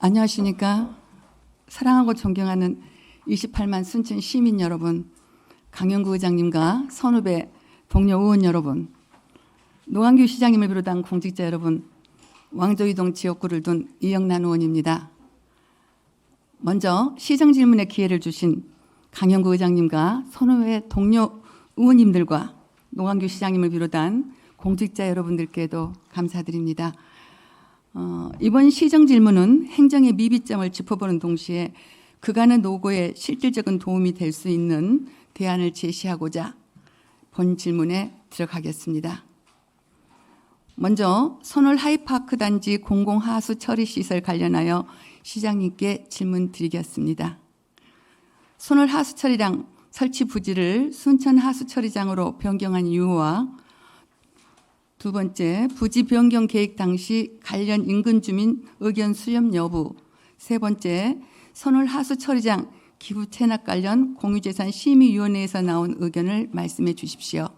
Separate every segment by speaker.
Speaker 1: 안녕하십니까. 사랑하고 존경하는 28만 순천 시민 여러분, 강영구 의장님과 선후배 동료 의원 여러분, 노한규 시장님을 비롯한 공직자 여러분, 왕조이동 지역구를 둔 이영란 의원입니다. 먼저 시정 질문의 기회를 주신 강영구 의장님과 선후배 동료 의원님들과 노한규 시장님을 비롯한 공직자 여러분들께도 감사드립니다. 이번 시정 질문은 행정의 미비점을 짚어보는 동시에 그간의 노고에 실질적인 도움이 될 수 있는 대안을 제시하고자 본 질문에 들어가겠습니다. 먼저 선월 하이파크 단지 공공하수 처리 시설 관련하여 시장님께 질문 드리겠습니다. 선월 하수 처리장 설치 부지를 순천 하수 처리장으로 변경한 이유와 두 번째, 부지 변경 계획 당시 관련 인근 주민 의견 수렴 여부. 세 번째, 선월 하수 처리장 기후 체납 관련 공유재산 심의위원회에서 나온 의견을 말씀해 주십시오.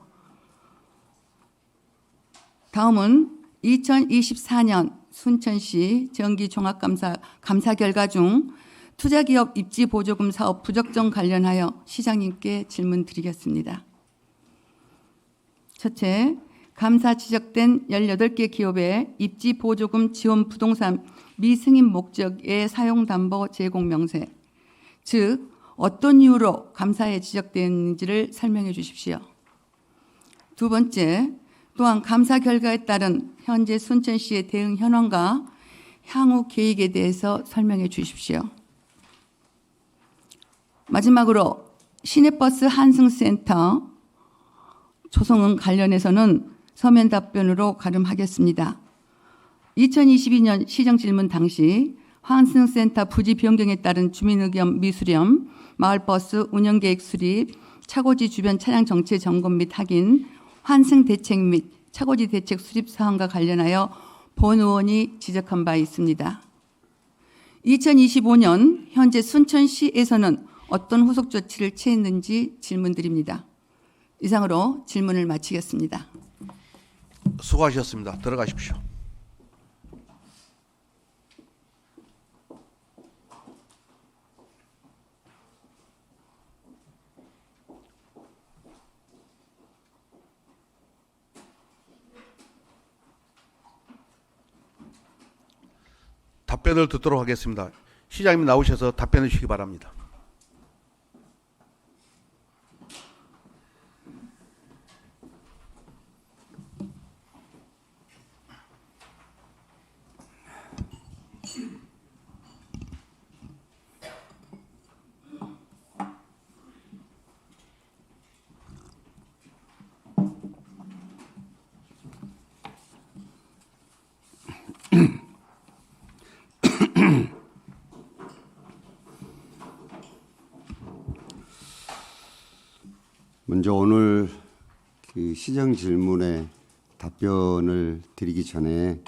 Speaker 1: 다음은 2024년 순천시 정기 종합감사 결과 중 투자기업 입지보조금 사업 부적정 관련하여 시장님께 질문 드리겠습니다. 첫째, 감사 지적된 18개 기업의 입지보조금 지원 부동산 미승인 목적의 사용담보 제공 명세, 즉 어떤 이유로 감사에 지적되는지를 설명해 주십시오. 두 번째, 또한 감사 결과에 따른 현재 순천시의 대응 현황과 향후 계획에 대해서 설명해 주십시오. 마지막으로 시내버스 한승센터 조성은 관련해서는 서면 답변으로 가름하겠습니다. 2022년 시정 질문 당시 환승센터 부지 변경에 따른 주민 의견 미수렴, 마을버스 운영계획 수립, 차고지 주변 차량 정체 점검 및 확인, 환승 대책 및 차고지 대책 수립 사항과 관련하여 본 의원이 지적한 바 있습니다. 2025년 현재 순천시에서는 어떤 후속 조치를 취했는지 질문드립니다. 이상으로 질문을 마치겠습니다.
Speaker 2: 수고하셨습니다. 들어가십시오. 답변을 듣도록 하겠습니다. 시장님 나오셔서 답변해 주시기 바랍니다.
Speaker 3: 먼저 오늘 시정 질문에 답변을 드리기 전에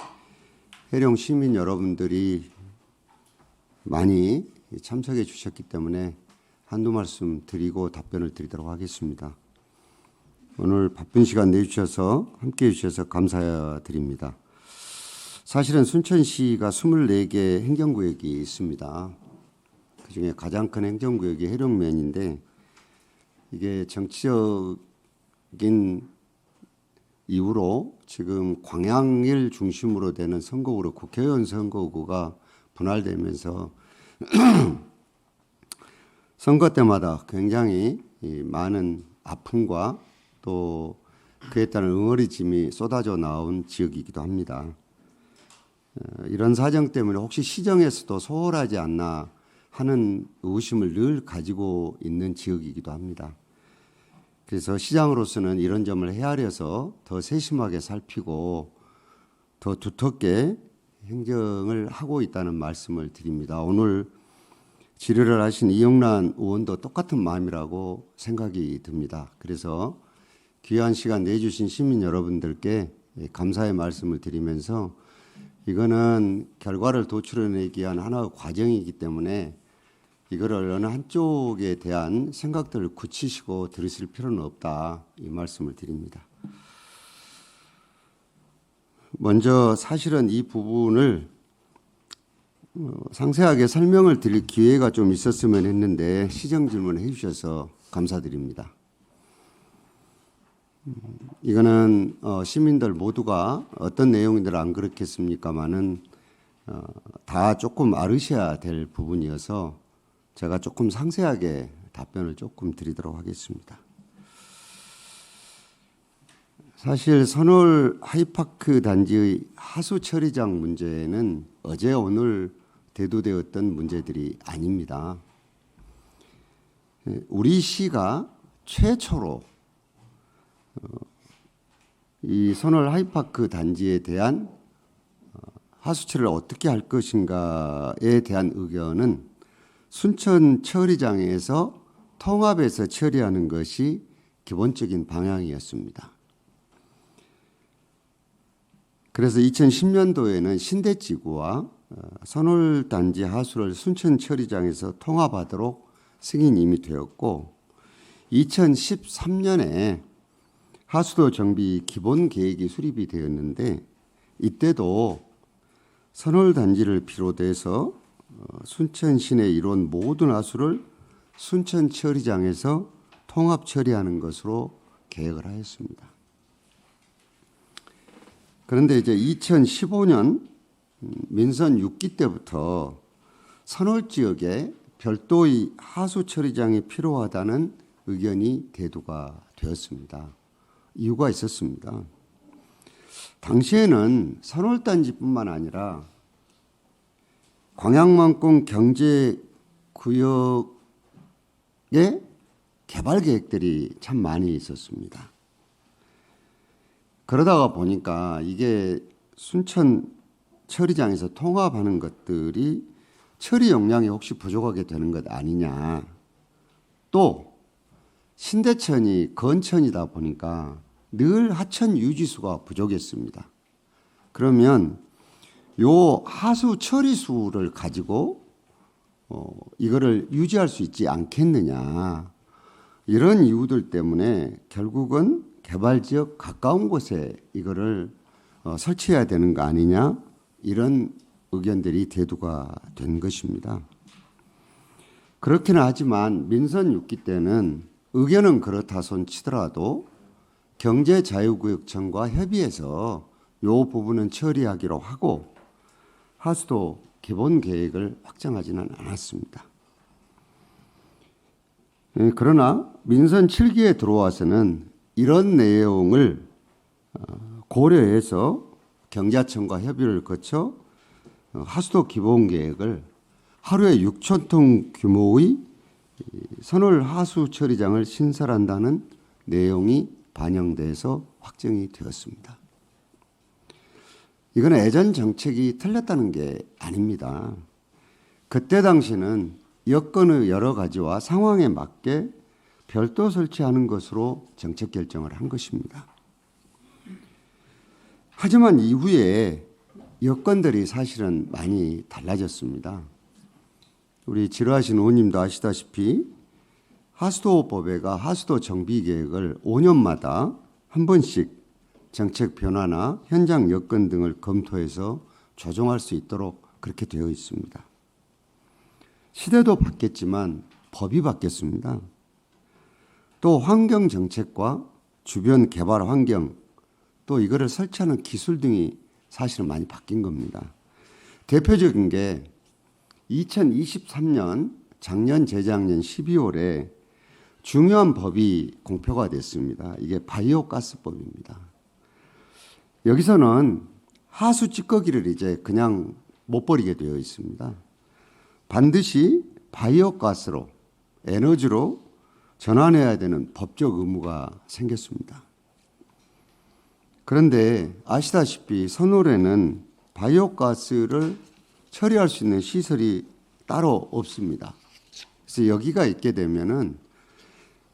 Speaker 3: 해령 시민 여러분들이 많이 참석해 주셨기 때문에 한두 말씀 드리고 답변을 드리도록 하겠습니다. 오늘 바쁜 시간 내주셔서 함께해 주셔서 감사드립니다. 사실은 순천시가 24개 행정구역이 있습니다. 그중에 가장 큰 행정구역이 해령면인데 이게 정치적인 이유로 지금 광양을 중심으로 되는 선거구로 국회의원 선거구가 분할되면서 선거 때마다 굉장히 많은 아픔과 또 그에 따른 응어리짐이 쏟아져 나온 지역이기도 합니다. 이런 사정 때문에 혹시 시정에서도 소홀하지 않나 하는 의구심을 늘 가지고 있는 지역이기도 합니다. 그래서 시장으로서는 이런 점을 헤아려서 더 세심하게 살피고 더 두텁게 행정을 하고 있다는 말씀을 드립니다. 오늘 질의를 하신 이영란 의원도 똑같은 마음이라고 생각이 듭니다. 그래서 귀한 시간 내주신 시민 여러분들께 감사의 말씀을 드리면서 이거는 결과를 도출해내기 위한 하나의 과정이기 때문에 이거를 어느 한쪽에 대한 생각들을 굳히시고 들으실 필요는 없다, 이 말씀을 드립니다. 먼저 사실은 이 부분을 상세하게 설명을 드릴 기회가 좀 있었으면 했는데 시정 질문해 주셔서 감사드립니다. 이거는 시민들 모두가 어떤 내용인들 안 그렇겠습니까마는 다 조금 알으셔야 될 부분이어서 제가 조금 상세하게 답변을 조금 드리도록 하겠습니다. 사실 선월 하이파크 단지의 하수 처리장 문제는 어제 오늘 대두되었던 문제들이 아닙니다. 우리 시가 최초로 이 선월 하이파크 단지에 대한 하수처리를 어떻게 할 것인가에 대한 의견은 순천 처리장에서 통합해서 처리하는 것이 기본적인 방향이었습니다. 그래서 2010년도에는 신대지구와 선월 단지 하수를 순천 처리장에서 통합하도록 승인이 이미 되었고 2013년에 하수도 정비 기본 계획이 수립이 되었는데 이때도 선월 단지를 비롯해서 순천 시내 이루은 모든 하수를 순천 처리장에서 통합 처리하는 것으로 계획을 하였습니다. 그런데 이제 2015년 민선 6기 때부터 선월 지역에 별도의 하수 처리장이 필요하다는 의견이 대두가 되었습니다. 이유가 있었습니다. 당시에는 선월 단지뿐만 아니라 광양만권 경제구역의 개발 계획들이 참 많이 있었습니다. 그러다가 보니까 이게 순천 처리장에서 통합하는 것들이 처리 용량이 혹시 부족하게 되는 것 아니냐. 또 신대천이 건천이다 보니까 늘 하천 유지수가 부족했습니다. 그러면 요 하수 처리수를 가지고 이거를 유지할 수 있지 않겠느냐. 이런 이유들 때문에 결국은 개발지역 가까운 곳에 이거를 설치해야 되는 거 아니냐. 이런 의견들이 대두가 된 것입니다. 그렇기는 하지만 민선 6기 때는 의견은 그렇다 손 치더라도 경제자유구역청과 협의해서 이 부분은 처리하기로 하고 하수도 기본 계획을 확정하지는 않았습니다. 그러나 민선 7기에 들어와서는 이런 내용을 고려해서 경자청과 협의를 거쳐 하수도 기본 계획을 하루에 6,000톤 규모의 선월 하수 처리장을 신설한다는 내용이 반영돼서 확정이 되었습니다. 이건 예전 정책이 틀렸다는 게 아닙니다. 그때 당시는 여건의 여러 가지와 상황에 맞게 별도 설치하는 것으로 정책 결정을 한 것입니다. 하지만 이후에 여건들이 사실은 많이 달라졌습니다. 우리 지루하신 의원님도 아시다시피 하수도법에가 하수도 정비 계획을 5년마다 한 번씩 정책 변화나 현장 여건 등을 검토해서 조정할 수 있도록 그렇게 되어 있습니다. 시대도 바뀌었지만 법이 바뀌었습니다. 또 환경 정책과 주변 개발 환경 또 이거를 설치하는 기술 등이 사실은 많이 바뀐 겁니다. 대표적인 게 2023년 작년 재작년 12월에 중요한 법이 공표가 됐습니다. 이게 바이오가스법입니다. 여기서는 하수 찌꺼기를 이제 그냥 못 버리게 되어 있습니다. 반드시 바이오가스로 에너지로 전환해야 되는 법적 의무가 생겼습니다. 그런데 아시다시피 선월에는 바이오가스를 처리할 수 있는 시설이 따로 없습니다. 그래서 여기가 있게 되면은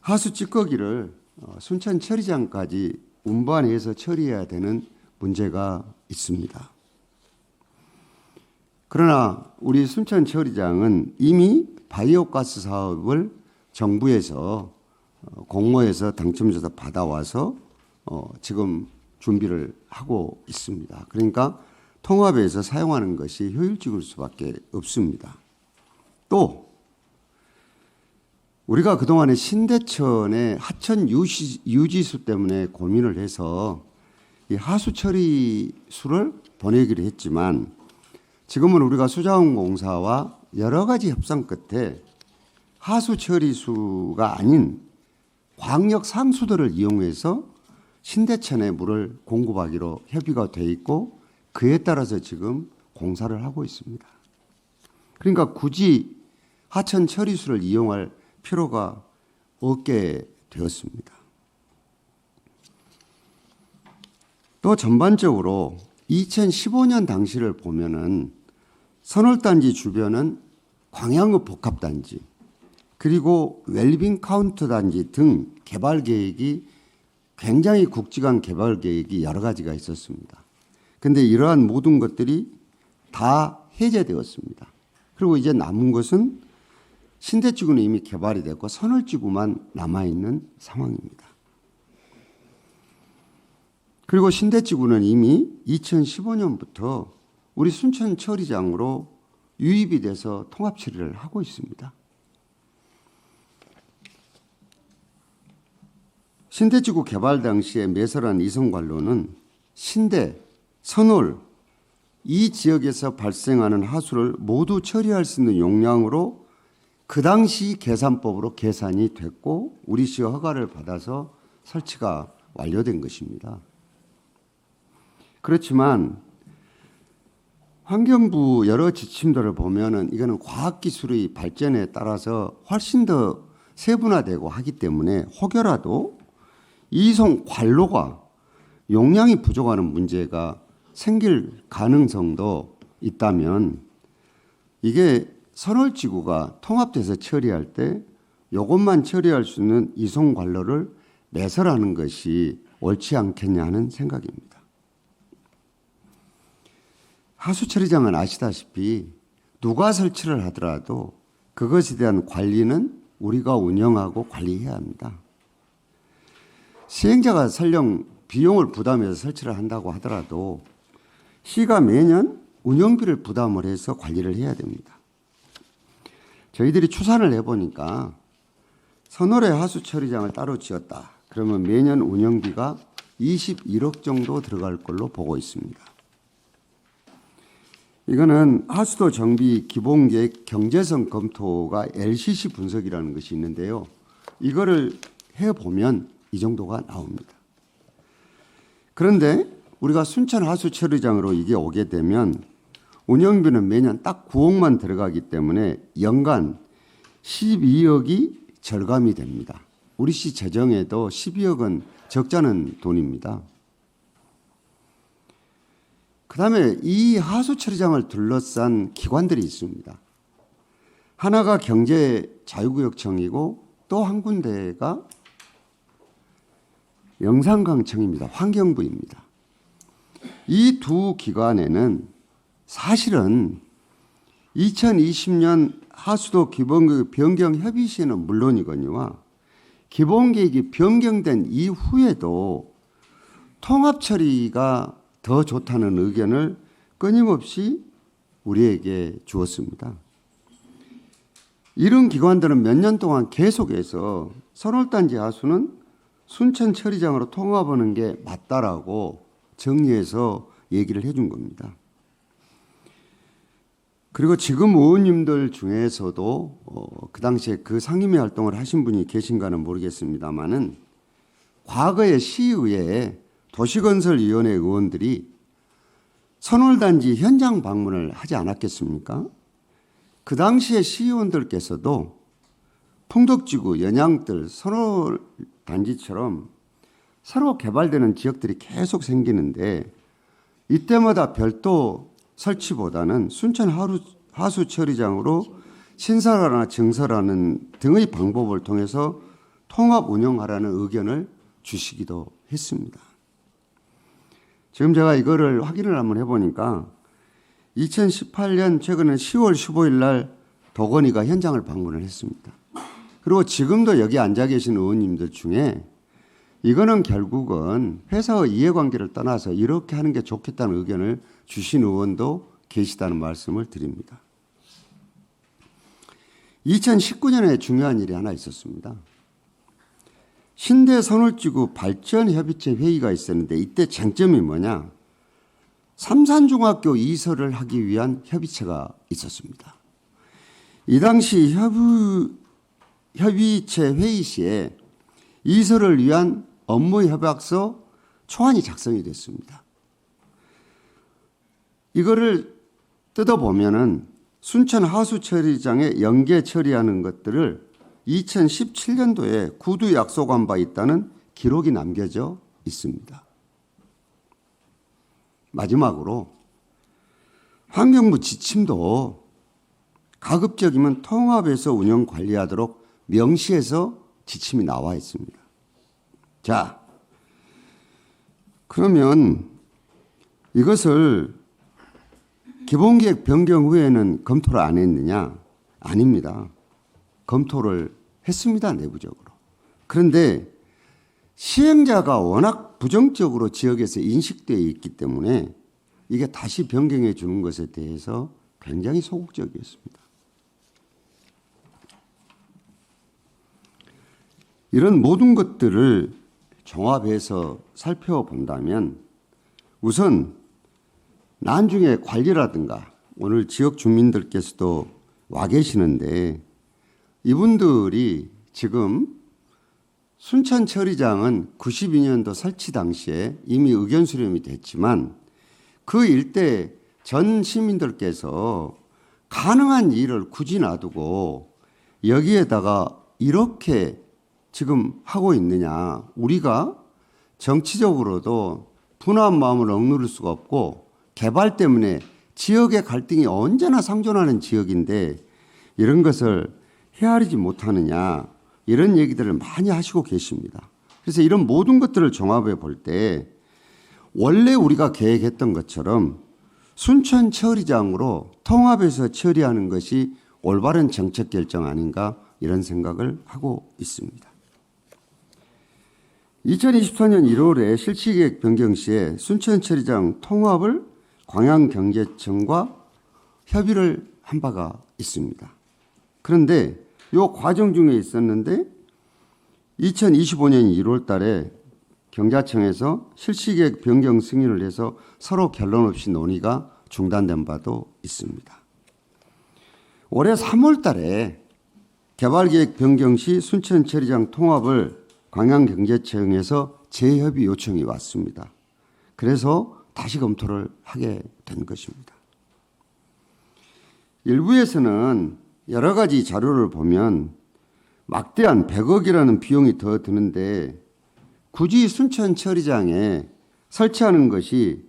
Speaker 3: 하수 찌꺼기를 순천 처리장까지 운반해서 처리해야 되는 문제가 있습니다. 그러나 우리 순천 처리장은 이미 바이오가스 사업을 정부에서 공모해서 당첨돼서 받아와서 지금 준비를 하고 있습니다. 그러니까 통합에서 사용하는 것이 효율적일 수밖에 없습니다. 또 우리가 그동안에 신대천의 하천 유지수 때문에 고민을 해서 이 하수 처리수를 보내기로 했지만 지금은 우리가 수자원공사와 여러 가지 협상 끝에 하수 처리수가 아닌 광역 상수도를 이용해서 신대천에 물을 공급하기로 협의가 돼 있고 그에 따라서 지금 공사를 하고 있습니다. 그러니까 굳이 하천 처리수를 이용할 필요가 없게 되었습니다. 또 전반적으로 2015년 당시를 보면은 선월단지 주변은 광양읍 복합단지 그리고 웰빙 카운트 단지 등 개발 계획이 굉장히 굵직한 개발 계획이 여러 가지가 있었습니다. 그런데 이러한 모든 것들이 다 해제되었습니다. 그리고 이제 남은 것은 신대지구는 이미 개발이 됐고 선월지구만 남아있는 상황입니다. 그리고 신대지구는 이미 2015년부터 우리 순천 처리장으로 유입이 돼서 통합 처리를 하고 있습니다. 신대지구 개발 당시에 매설한 이성관로는 신대, 선월 이 지역에서 발생하는 하수를 모두 처리할 수 있는 용량으로 그 당시 계산법으로 계산이 됐고 우리 시의 허가를 받아서 설치가 완료된 것입니다. 그렇지만 환경부 여러 지침들을 보면은 이거는 과학기술의 발전에 따라서 훨씬 더 세분화되고 하기 때문에 혹여라도 이송 관로가 용량이 부족하는 문제가 생길 가능성도 있다면 이게 선월지구가 통합돼서 처리할 때 이것만 처리할 수 있는 이송 관로를 매설하는 것이 옳지 않겠냐 하는 생각입니다. 하수처리장은 아시다시피 누가 설치를 하더라도 그것에 대한 관리는 우리가 운영하고 관리해야 합니다. 시행자가 설령 비용을 부담해서 설치를 한다고 하더라도 시가 매년 운영비를 부담을 해서 관리를 해야 됩니다. 저희들이 추산을 해보니까 선월에 하수처리장을 따로 지었다. 그러면 매년 운영비가 21억 정도 들어갈 걸로 보고 있습니다. 이거는 하수도 정비 기본계획 경제성 검토가 LCC 분석이라는 것이 있는데요. 이거를 해보면 이 정도가 나옵니다. 그런데 우리가 순천 하수처리장으로 이게 오게 되면 운영비는 매년 딱 9억만 들어가기 때문에 연간 12억이 절감이 됩니다. 우리 시 재정에도 12억은 적지 않은 돈입니다. 그다음에 이 하수처리장을 둘러싼 기관들이 있습니다. 하나가 경제자유구역청이고 또 한 군데가 영산강청입니다. 환경부입니다. 이 두 기관에는 사실은 2020년 하수도 기본계획 변경 협의 시에는 물론이거니와 기본계획이 변경된 이후에도 통합 처리가 더 좋다는 의견을 끊임없이 우리에게 주었습니다. 이런 기관들은 몇 년 동안 계속해서 선월단지 하수는 순천 처리장으로 통합하는 게 맞다라고 정리해서 얘기를 해준 겁니다. 그리고 지금 의원님들 중에서도 그 당시에 그 상임위 활동을 하신 분이 계신가는 모르겠습니다만은 과거에 시의회에 도시건설위원회 의원들이 선월단지 현장 방문을 하지 않았겠습니까? 그 당시에 시의원들께서도 풍덕지구, 연양들, 선월단지처럼 새로 개발되는 지역들이 계속 생기는데 이때마다 별도 설치보다는 순천 하수처리장으로 신설하거나 증설하는 등의 방법을 통해서 통합 운영하라는 의견을 주시기도 했습니다. 지금 제가 이거를 확인을 한번 해보니까 2018년 최근에 10월 15일 날 도건이가 현장을 방문을 했습니다. 그리고 지금도 여기 앉아 계신 의원님들 중에 이거는 결국은 회사의 이해관계를 떠나서 이렇게 하는 게 좋겠다는 의견을 주신 의원도 계시다는 말씀을 드립니다. 2019년에 중요한 일이 하나 있었습니다. 신대선울지구 발전협의체 회의가 있었는데 이때 쟁점이 뭐냐? 삼산중학교 이설을 하기 위한 협의체가 있었습니다. 이 당시 협의체 회의 시에 이설을 위한 업무 협약서 초안이 작성이 됐습니다. 이거를 뜯어보면은 순천 하수처리장에 연계 처리하는 것들을 2017년도에 구두 약속한 바 있다는 기록이 남겨져 있습니다. 마지막으로 환경부 지침도 가급적이면 통합해서 운영 관리하도록 명시해서 지침이 나와 있습니다. 자, 그러면 이것을 기본계획 변경 후에는 검토를 안 했느냐? 아닙니다. 검토를 했습니다, 내부적으로. 그런데 시행자가 워낙 부정적으로 지역에서 인식되어 있기 때문에 이게 다시 변경해 주는 것에 대해서 굉장히 소극적이었습니다. 이런 모든 것들을 종합해서 살펴본다면 우선 나중에 관리라든가 오늘 지역 주민들께서도 와 계시는데 이분들이 지금 순천 처리장은 92년도 설치 당시에 이미 의견 수렴이 됐지만 그 일대 전 시민들께서 가능한 일을 굳이 놔두고 여기에다가 이렇게 지금 하고 있느냐. 우리가 정치적으로도 분화한 마음을 억누를 수가 없고 개발 때문에 지역의 갈등이 언제나 상존하는 지역인데 이런 것을 헤아리지 못하느냐. 이런 얘기들을 많이 하시고 계십니다. 그래서 이런 모든 것들을 종합해 볼 때 원래 우리가 계획했던 것처럼 순천 처리장으로 통합해서 처리하는 것이 올바른 정책 결정 아닌가 이런 생각을 하고 있습니다. 2024년 1월에 실시계획 변경 시에 순천 처리장 통합을 광양경제청과 협의를 한 바가 있습니다. 그런데 이 과정 중에 있었는데 2025년 1월 달에 경자청에서 실시계획 변경 승인을 해서 서로 결론 없이 논의가 중단된 바도 있습니다. 올해 3월 달에 개발계획 변경 시 순천 처리장 통합을 광양경제청에서 재협의 요청이 왔습니다. 그래서 다시 검토를 하게 된 것입니다. 일부에서는 여러 가지 자료를 보면 막대한 100억이라는 비용이 더 드는데 굳이 순천 처리장에 설치하는 것이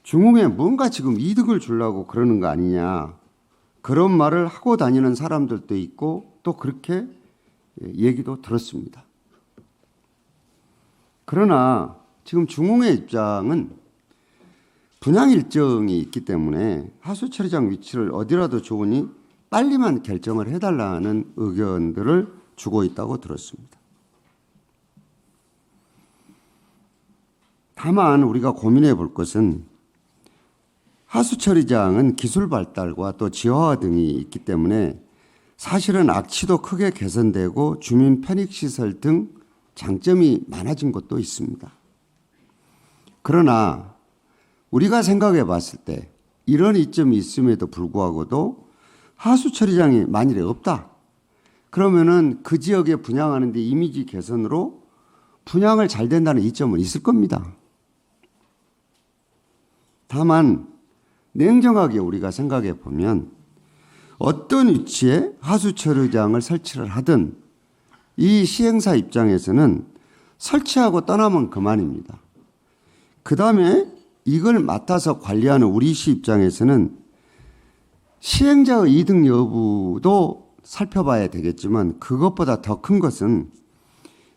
Speaker 3: 중흥에 뭔가 지금 이득을 주려고 그러는 거 아니냐. 그런 말을 하고 다니는 사람들도 있고 또 그렇게 얘기도 들었습니다. 그러나 지금 중흥의 입장은 분양 일정이 있기 때문에 하수처리장 위치를 어디라도 좋으니 빨리만 결정을 해달라는 의견들을 주고 있다고 들었습니다. 다만 우리가 고민해 볼 것은 하수처리장은 기술 발달과 또 지하화 등이 있기 때문에 사실은 악취도 크게 개선되고 주민 편익시설 등 장점이 많아진 것도 있습니다. 그러나 우리가 생각해 봤을 때 이런 이점이 있음에도 불구하고도 하수처리장이 만일에 없다. 그러면은 그 지역에 분양하는데 이미지 개선으로 분양을 잘 된다는 이점은 있을 겁니다. 다만 냉정하게 우리가 생각해 보면 어떤 위치에 하수처리장을 설치를 하든 이 시행사 입장에서는 설치하고 떠나면 그만입니다. 그 다음에 이걸 맡아서 관리하는 우리 시 입장에서는 시행자의 이득 여부도 살펴봐야 되겠지만 그것보다 더 큰 것은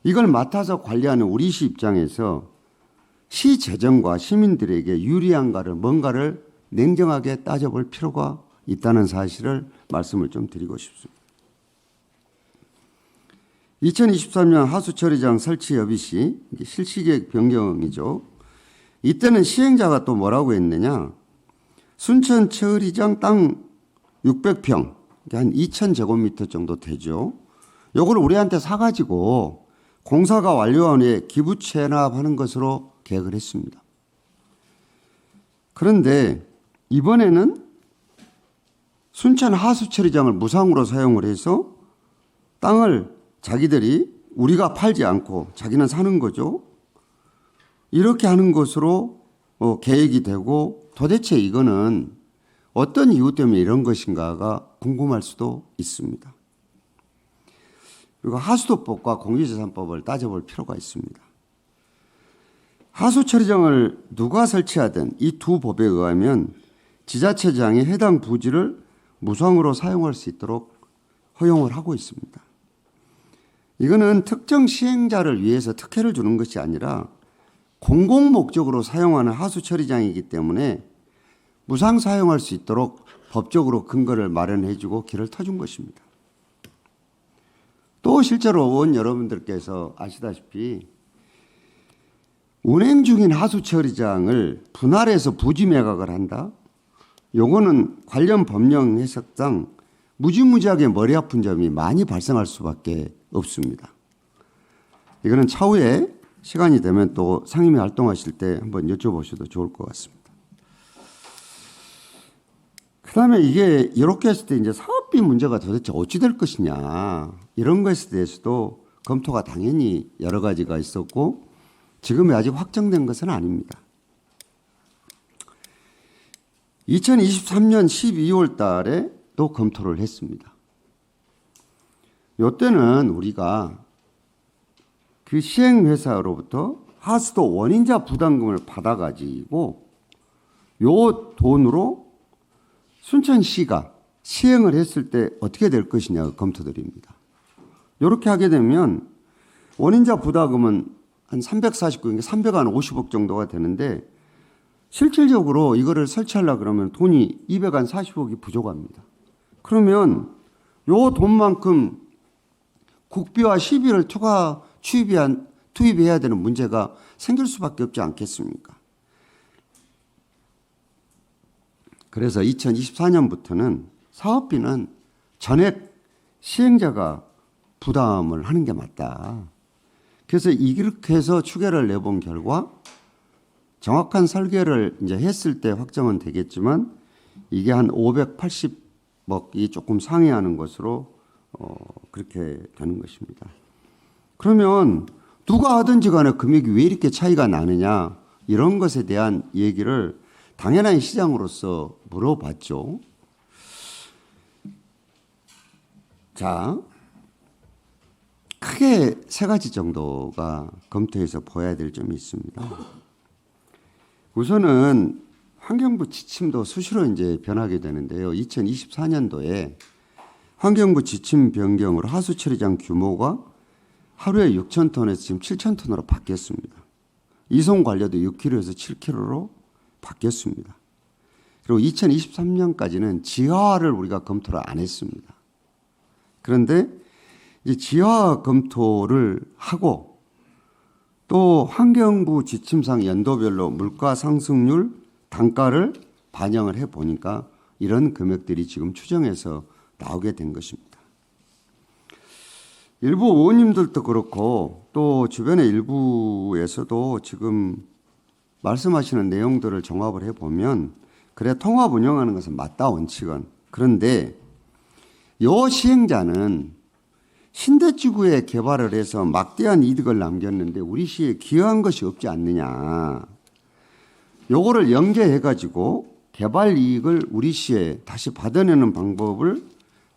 Speaker 3: 이걸 맡아서 관리하는 우리 시 입장에서 시 재정과 시민들에게 유리한가를 뭔가를 냉정하게 따져볼 필요가 있다는 사실을 말씀을 좀 드리고 싶습니다. 2023년 하수처리장 설치 여비 시 이게 실시계획 변경이죠. 이때는 시행자가 또 뭐라고 했느냐. 순천 처리장 땅 600평, 한 2,000제곱미터 정도 되죠. 요걸 우리한테 사가지고 공사가 완료한 후에 기부 체납하는 것으로 계획을 했습니다. 그런데 이번에는 순천 하수처리장을 무상으로 사용을 해서 땅을 자기들이 우리가 팔지 않고 자기는 사는 거죠. 이렇게 하는 것으로 계획이 되고 도대체 이거는 어떤 이유 때문에 이런 것인가가 궁금할 수도 있습니다. 그리고 하수도법과 공유재산법을 따져볼 필요가 있습니다. 하수처리장을 누가 설치하든 이 두 법에 의하면 지자체장이 해당 부지를 무상으로 사용할 수 있도록 허용을 하고 있습니다. 이거는 특정 시행자를 위해서 특혜를 주는 것이 아니라 공공 목적으로 사용하는 하수처리장이기 때문에 무상 사용할 수 있도록 법적으로 근거를 마련해 주고 길을 터준 것입니다. 또 실제로 의원 여러분들께서 아시다시피 운행 중인 하수처리장을 분할해서 부지 매각을 한다. 요거는 관련 법령 해석상 무지무지하게 머리 아픈 점이 많이 발생할 수밖에 없습니다. 이거는 차후에 시간이 되면 또 상임위 활동하실 때 한번 여쭤보셔도 좋을 것 같습니다. 그다음에 이게 이렇게 했을 때 이제 사업비 문제가 도대체 어찌 될 것이냐 이런 것에 대해서도 검토가 당연히 여러 가지가 있었고 지금이 아직 확정된 것은 아닙니다. 2023년 12월 달에 또 검토를 했습니다. 이때는 우리가 그 시행회사로부터 하수도 원인자 부담금을 받아가지고 요 돈으로 순천시가 시행을 했을 때 어떻게 될 것이냐가 검토드립니다. 이렇게 하게 되면 원인자 부담금은 한 349, 350억 정도가 되는데 실질적으로 이거를 설치하려고 그러면 돈이 240억이 부족합니다. 그러면 요 돈만큼 국비와 시비를 추가 투입해야 되는 문제가 생길 수밖에 없지 않겠습니까? 그래서 2024년부터는 사업비는 전액 시행자가 부담을 하는 게 맞다. 그래서 이렇게 해서 추계를 내본 결과 정확한 설계를 이제 했을 때 확정은 되겠지만 이게 한 580억이 조금 상회하는 것으로 그렇게 되는 것입니다. 그러면 누가 하든지 간에 금액이 왜 이렇게 차이가 나느냐 이런 것에 대한 얘기를 당연한 시장으로서 물어봤죠. 자, 크게 세 가지 정도가 검토해서 보아야 될 점이 있습니다. 우선은 환경부 지침도 수시로 이제 변하게 되는데요. 2024년도에 환경부 지침 변경으로 하수처리장 규모가 하루에 6,000톤에서 지금 7,000톤으로 바뀌었습니다. 이송 관료도 6km에서 7km로 바뀌었습니다. 그리고 2023년까지는 지하화를 우리가 검토를 안 했습니다. 그런데 이제 지하화 검토를 하고 또 환경부 지침상 연도별로 물가 상승률 단가를 반영을 해 보니까 이런 금액들이 지금 추정해서 나오게 된 것입니다. 일부 의원님들도 그렇고 또 주변의 일부에서도 지금 말씀하시는 내용들을 종합을 해보면 그래 통합 운영하는 것은 맞다 원칙은. 그런데 요 시행자는 신대지구에 개발을 해서 막대한 이득을 남겼는데 우리 시에 기여한 것이 없지 않느냐. 요거를 연계해가지고 개발 이익을 우리 시에 다시 받아내는 방법을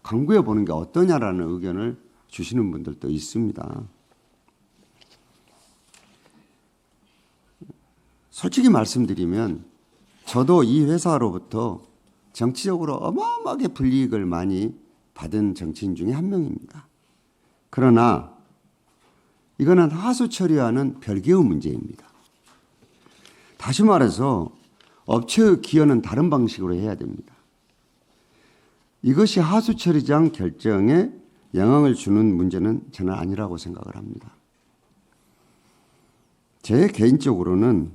Speaker 3: 강구해 보는 게 어떠냐라는 의견을 주시는 분들도 있습니다. 솔직히 말씀드리면 저도 이 회사로부터 정치적으로 어마어마하게 불이익을 많이 받은 정치인 중에 한 명입니다. 그러나 이거는 하수 처리와는 별개의 문제입니다. 다시 말해서 업체의 기여는 다른 방식으로 해야 됩니다. 이것이 하수 처리장 결정의 영향을 주는 문제는 저는 아니라고 생각을 합니다. 제 개인적으로는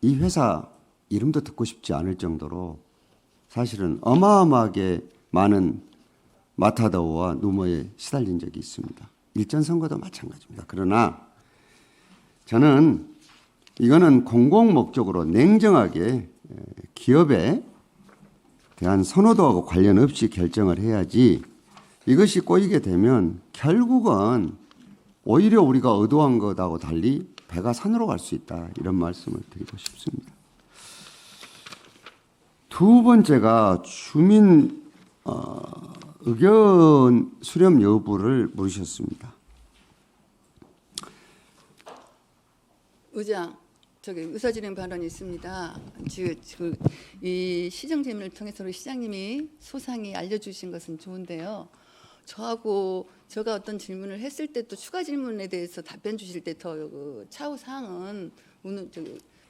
Speaker 3: 이 회사 이름도 듣고 싶지 않을 정도로 사실은 어마어마하게 많은 마타도어와 누모에 시달린 적이 있습니다. 일전 선거도 마찬가지입니다. 그러나 저는 이거는 공공 목적으로 냉정하게 기업에 대한 선호도하고 관련 없이 결정을 해야지 이것이 꼬이게 되면 결국은 오히려 우리가 의도한 것하고 달리 배가 산으로 갈 수 있다. 이런 말씀을 드리고 싶습니다. 두 번째가 주민 의견 수렴 여부를 물으셨습니다.
Speaker 1: 의장, 저기 의사진행 발언이 있습니다. 지금 이 시정 질문을 통해서 시장님이 소상히 알려주신 것은 좋은데요. 저하고 제가 어떤 질문을 했을 때 또 추가 질문에 대해서 답변 주실 때 더 차후 사항은 오늘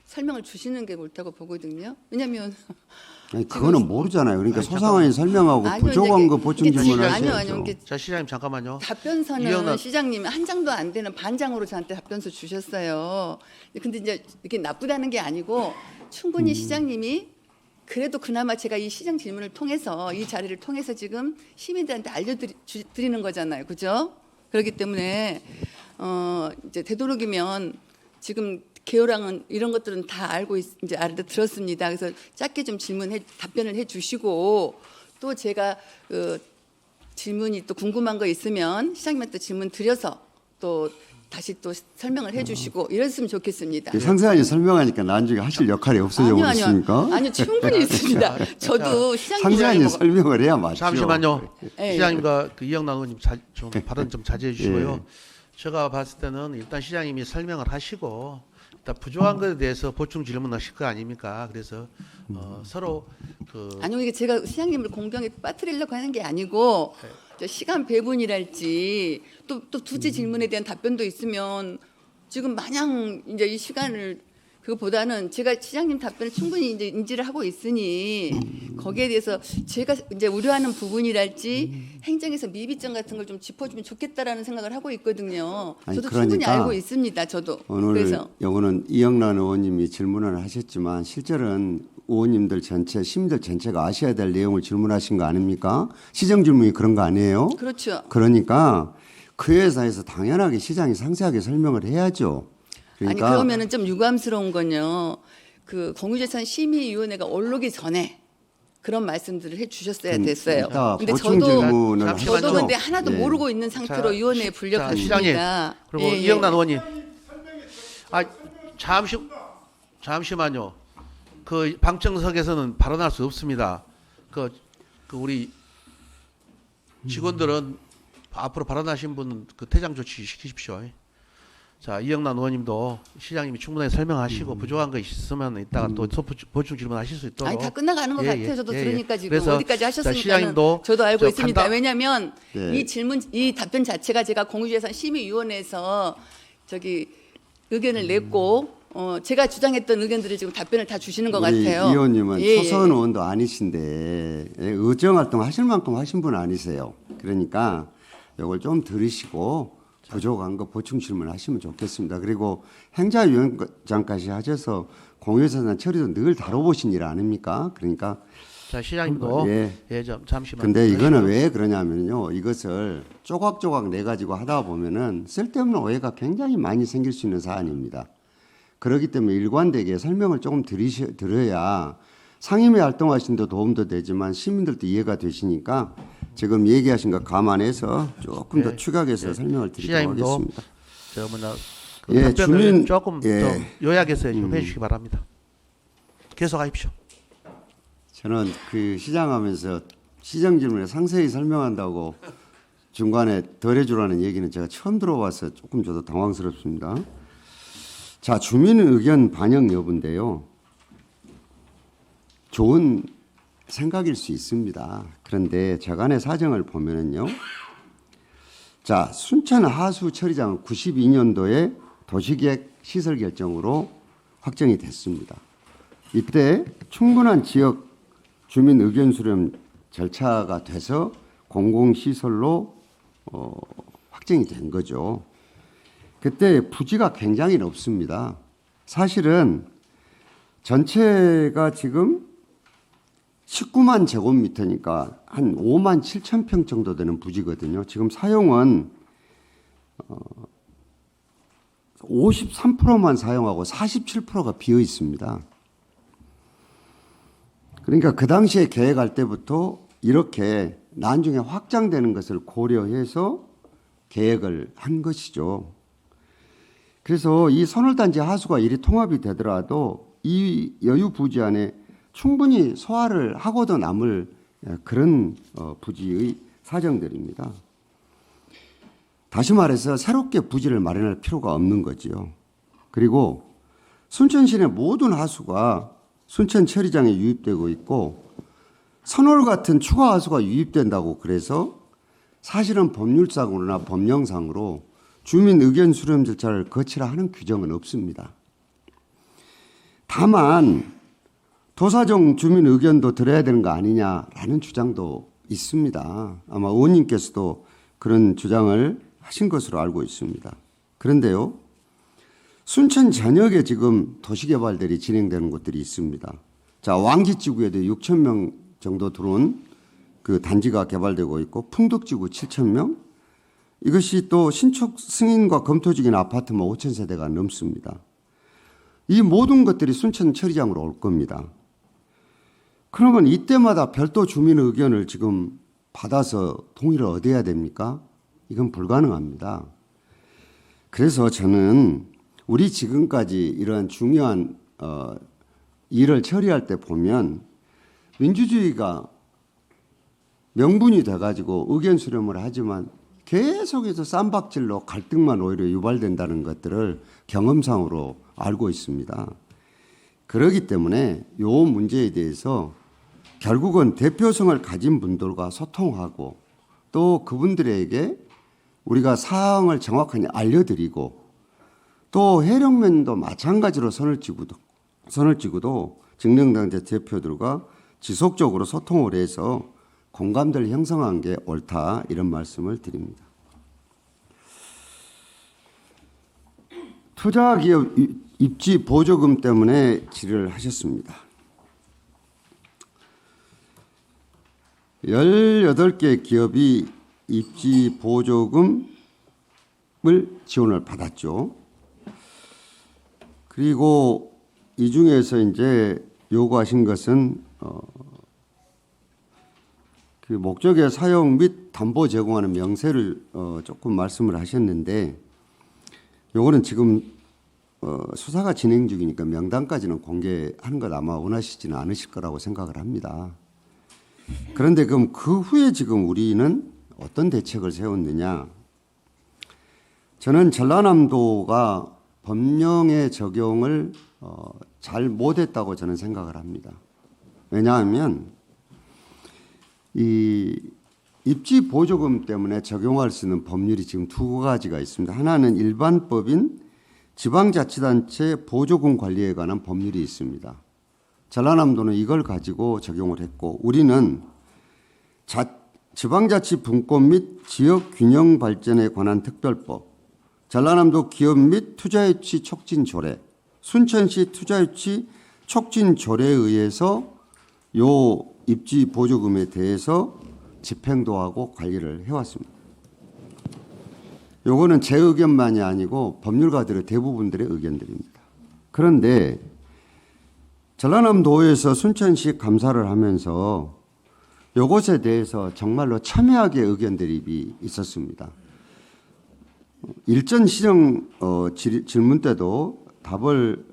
Speaker 1: 설명을 주시는 게 옳다고 보거든요. 왜냐하면
Speaker 3: 아니, 그거는 모르잖아요. 그러니까
Speaker 2: 아니,
Speaker 3: 소상하게 설명하고
Speaker 1: 아니요,
Speaker 3: 부족한
Speaker 1: 이제
Speaker 3: 거 보충
Speaker 1: 이게
Speaker 3: 질문하셔야죠.
Speaker 1: 아니요.
Speaker 2: 자, 시장님 잠깐만요.
Speaker 1: 답변서는
Speaker 2: 이영란-
Speaker 1: 시장님이 한 장도 안 되는 반장으로 저한테 답변서 주셨어요. 근데 이제 이게 나쁘다는 게 아니고 충분히 시장님이 그래도 그나마 제가 이 시장 질문을 통해서 이 자리를 통해서 지금 시민들한테 알려드리는 거잖아요. 그죠? 그렇기 때문에 이제 되도록이면 지금 개요랑은 이런 것들은 다 이제 알아들었습니다. 그래서 짧게 좀 답변을 해주시고 또 제가 질문이 또 궁금한 거 있으면 시장님한테 질문 드려서 또 다시 또 설명을 해주시고 이랬으면 좋겠습니다.
Speaker 3: 상세하게 설명하니까 나중에 하실 역할이 없어져 버렸습니까?
Speaker 1: 아니요, 충분히 있습니다. 저도 시장님
Speaker 3: 상세하게 설명을 해야 맞죠.
Speaker 2: 잠시만요.
Speaker 1: 예.
Speaker 2: 시장님과 그 이영란 의원님 좀 발언 좀 자제해 주시고요.
Speaker 3: 예.
Speaker 2: 제가 봤을 때는 일단 시장님이 설명을 하시고 일단 부족한 것에 대해서 보충 질문하실 거 아닙니까? 그래서 서로
Speaker 1: 아니요, 이게 제가 시장님을 공병에 빠뜨리려고 하는 게 아니고 저 시간 배분이랄지 또 두지 질문에 대한 답변도 있으면 지금 마냥 이제 이 시간을 그거보다는 제가 시장님 답변을 충분히 이제 인지를 하고 있으니 거기에 대해서 제가 이제 우려하는 부분이랄지 행정에서 미비점 같은 걸 좀 짚어주면 좋겠다라는 생각을 하고 있거든요.
Speaker 3: 아니,
Speaker 1: 저도 충분히
Speaker 3: 그러니까
Speaker 1: 알고 있습니다. 저도
Speaker 3: 오늘
Speaker 1: 그래서
Speaker 3: 요거는 이영란 의원님이 질문을 하셨지만 실제로는 의원님들 전체, 시민들 전체가 아셔야 될 내용을 질문하신 거 아닙니까? 시정 질문이 그런 거 아니에요?
Speaker 1: 그렇죠.
Speaker 3: 그러니까 그 회사에서 당연하게 시장이 상세하게 설명을 해야죠. 그러니까
Speaker 1: 아니 그러면은 좀 유감스러운 건요. 그 공유재산 심의위원회가 올르기 전에 그런 말씀들을 해주셨어야 됐어요.
Speaker 3: 이따
Speaker 1: 근데
Speaker 3: 보충
Speaker 1: 저도
Speaker 3: 질문을
Speaker 2: 잠시만요.
Speaker 1: 저도 근데 하나도
Speaker 3: 예.
Speaker 1: 모르고 있는 상태로
Speaker 2: 자,
Speaker 1: 위원회에
Speaker 2: 자,
Speaker 1: 불려갔습니다.
Speaker 2: 시장님 그리고
Speaker 1: 예, 예.
Speaker 2: 이영란 의원님, 잠시만요. 그 방청석에서는 발언할 수 없습니다. 그 우리 직원들은 앞으로 발언하신 분 그 퇴장 조치 시키십시오. 자, 이영란 의원님도 시장님이 충분하게 설명하시고 부족한 거 있으면 이따가 또 보충 질문하실 수 있도록.
Speaker 1: 아니 다 끝나가는 것
Speaker 2: 예,
Speaker 1: 같아요.
Speaker 2: 예,
Speaker 1: 저도
Speaker 2: 예, 예.
Speaker 1: 들으니까 지금
Speaker 2: 그래서
Speaker 1: 어디까지
Speaker 2: 자,
Speaker 1: 하셨습니까?
Speaker 2: 시장님도
Speaker 1: 저도 알고
Speaker 2: 저
Speaker 1: 있습니다. 왜냐하면
Speaker 3: 네.
Speaker 1: 이 답변 자체가 제가 공유재산 심의위원회에서 저기 의견을 냈고 제가 주장했던 의견들을 지금 답변을 다 주시는 것
Speaker 3: 우리
Speaker 1: 같아요.
Speaker 3: 이 의원님은
Speaker 1: 예,
Speaker 3: 초선
Speaker 1: 예.
Speaker 3: 의원도 아니신데 의정 활동 하실 만큼 하신 분 아니세요. 그러니까 이걸 좀 들으시고 부족한 거 보충 질문하시면 좋겠습니다. 그리고 행자위원장까지 하셔서 공유재산 처리도 늘 다뤄보신 일 아닙니까? 그러니까
Speaker 2: 자, 시장님도
Speaker 3: 예.
Speaker 2: 좀 잠시만.
Speaker 3: 근데 이거는 왜 그러냐면요. 이것을 조각조각 내 가지고 하다 보면은 쓸데없는 오해가 굉장히 많이 생길 수 있는 사안입니다. 그렇기 때문에 일관되게 설명을 조금 들어야 상임위 활동하신 데 도움도 되지만 시민들도 이해가 되시니까 지금 얘기하신 거 감안해서 조금 더 추가해서 설명을 드리도록
Speaker 2: 시장님도
Speaker 3: 하겠습니다.
Speaker 2: 저 뭐냐 그
Speaker 3: 예,
Speaker 2: 답변을
Speaker 3: 주민-
Speaker 2: 조금
Speaker 3: 예.
Speaker 2: 좀 요약해서 좀 해주시기 바랍니다. 계속하십시오.
Speaker 3: 저는 그 시장하면서 시정 질문에 상세히 설명한다고 중간에 덜해주라는 얘기는 제가 처음 들어봐서 조금 저도 당황스럽습니다. 자, 주민 의견 반영 여부인데요. 좋은 생각일 수 있습니다. 그런데 저간의 사정을 보면은요. 자, 순천 하수 처리장은 92년도에 도시계획 시설 결정으로 확정이 됐습니다. 이때 충분한 지역 주민 의견 수렴 절차가 돼서 공공시설로 확정이 된 거죠. 그때 부지가 굉장히 넓습니다. 사실은 전체가 지금 19만 제곱미터니까 한 5만 7천 평 정도 되는 부지거든요. 지금 사용은 53%만 사용하고 47%가 비어 있습니다. 그러니까 그 당시에 계획할 때부터 이렇게 나중에 확장되는 것을 고려해서 계획을 한 것이죠. 그래서 이 선월단지 하수가 이리 통합이 되더라도 이 여유 부지 안에 충분히 소화를 하고도 남을 그런 부지의 사정들입니다. 다시 말해서 새롭게 부지를 마련할 필요가 없는 거지요. 그리고 순천시내 모든 하수가 순천 처리장에 유입되고 있고 선월 같은 추가 하수가 유입된다고 그래서 사실은 법률상으로나 법령상으로 주민 의견 수렴 절차를 거치라 하는 규정은 없습니다. 다만 도사정 주민 의견도 들어야 되는 거 아니냐라는 주장도 있습니다. 아마 의원님께서도 그런 주장을 하신 것으로 알고 있습니다. 그런데요, 순천 전역에 지금 도시개발들이 진행되는 곳들이 있습니다. 자, 왕지지구에도 6천 명 정도 들어온 그 단지가 개발되고 있고 풍덕지구 7천 명, 이것이 또 신축 승인과 검토 중인 아파트만 5천 세대가 넘습니다. 이 모든 것들이 순천 처리장으로 올 겁니다. 그러면 이때마다 별도 주민 의견을 지금 받아서 동의를 얻어야 됩니까? 이건 불가능합니다. 그래서 저는 우리 지금까지 이러한 중요한 일을 처리할 때 보면 민주주의가 명분이 돼가지고 의견 수렴을 하지만 계속해서 쌈박질로 갈등만 오히려 유발된다는 것들을 경험상으로 알고 있습니다. 그렇기 때문에 이 문제에 대해서 결국은 대표성을 가진 분들과 소통하고 또 그분들에게 우리가 사항을 정확하게 알려드리고 또 해령면도 마찬가지로 선을 쥐고도 직능당제 대표들과 지속적으로 소통을 해서 공감대를 형성한 게 옳다 이런 말씀을 드립니다. 투자기업 입지 보조금 때문에 질의를 하셨습니다. 18개 기업이 입지 보조금을 지원을 받았죠. 그리고 이 중에서 이제 요구하신 것은 그 목적의 사용 및 담보 제공하는 명세를 조금 말씀을 하셨는데 요거는 지금 수사가 진행 중이니까 명단까지는 공개하는 것 아마 원하시지는 않으실 거라고 생각을 합니다. 그런데 그럼 그 후에 지금 우리는 어떤 대책을 세웠느냐? 저는 전라남도가 법령의 적용을 잘 못했다고 저는 생각을 합니다. 왜냐하면 이 입지 보조금 때문에 적용할 수 있는 법률이 지금 두 가지가 있습니다. 하나는 일반법인 지방자치단체 보조금 관리에 관한 법률이 있습니다. 전라남도는 이걸 가지고 적용을 했고 우리는 지방자치 분권 및 지역균형 발전에 관한 특별법, 전라남도 기업 및 투자유치 촉진조례, 순천시 투자유치 촉진조례에 의해서 요 입지 보조금에 대해서 집행도 하고 관리를 해왔습니다. 요거는 제 의견만이 아니고 법률가들의 대부분들의 의견들입니다. 그런데 전라남도에서 순천시 감사를 하면서 요것에 대해서 정말로 첨예하게 의견 대립이 있었습니다. 일전 시정 질문 때도 답을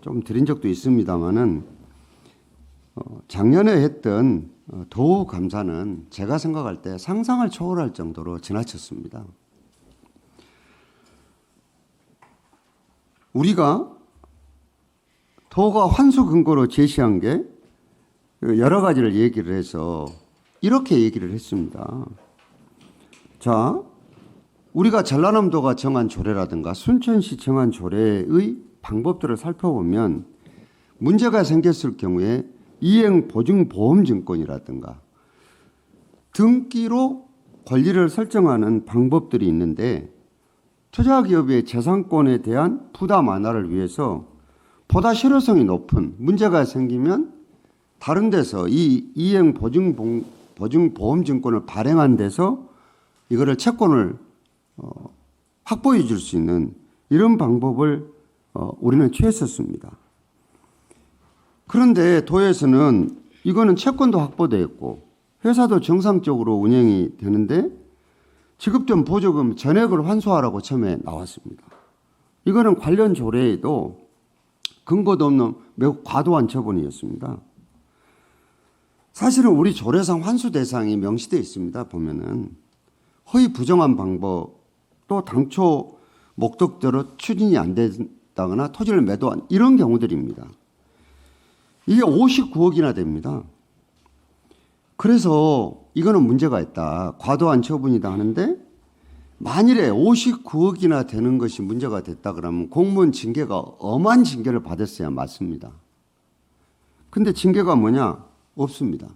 Speaker 3: 좀 드린 적도 있습니다마는 작년에 했던 도우 감사는 제가 생각할 때 상상을 초월할 정도로 지나쳤습니다. 우리가 도가 환수 근거로 제시한 게 여러 가지를 얘기를 해서 이렇게 얘기를 했습니다. 자, 우리가 전라남도가 정한 조례라든가 순천시 정한 조례의 방법들을 살펴보면 문제가 생겼을 경우에 이행 보증 보험 증권이라든가 등기로 권리를 설정하는 방법들이 있는데 투자기업의 재산권에 대한 부담 완화를 위해서 보다 실효성이 높은 문제가 생기면 다른 데서 이 이행 보증보험증권을 발행한 데서 이거를 채권을 확보해 줄 수 있는 이런 방법을 우리는 취했었습니다. 그런데 도에서는 이거는 채권도 확보되어 있고 회사도 정상적으로 운영이 되는데 지급된 보조금 전액을 환수하라고 처음에 나왔습니다. 이거는 관련 조례에도 근거도 없는 매우 과도한 처분이었습니다. 사실은 우리 조례상 환수 대상이 명시되어 있습니다. 보면은 허위 부정한 방법 또 당초 목적대로 추진이 안 된다거나 토지를 매도한 이런 경우들입니다. 이게 59억이나 됩니다. 그래서 이거는 문제가 있다. 과도한 처분이다 하는데 만일에 59억이나 되는 것이 문제가 됐다 그러면 공무원 징계가 엄한 징계를 받았어야 맞습니다. 근데 징계가 뭐냐? 없습니다.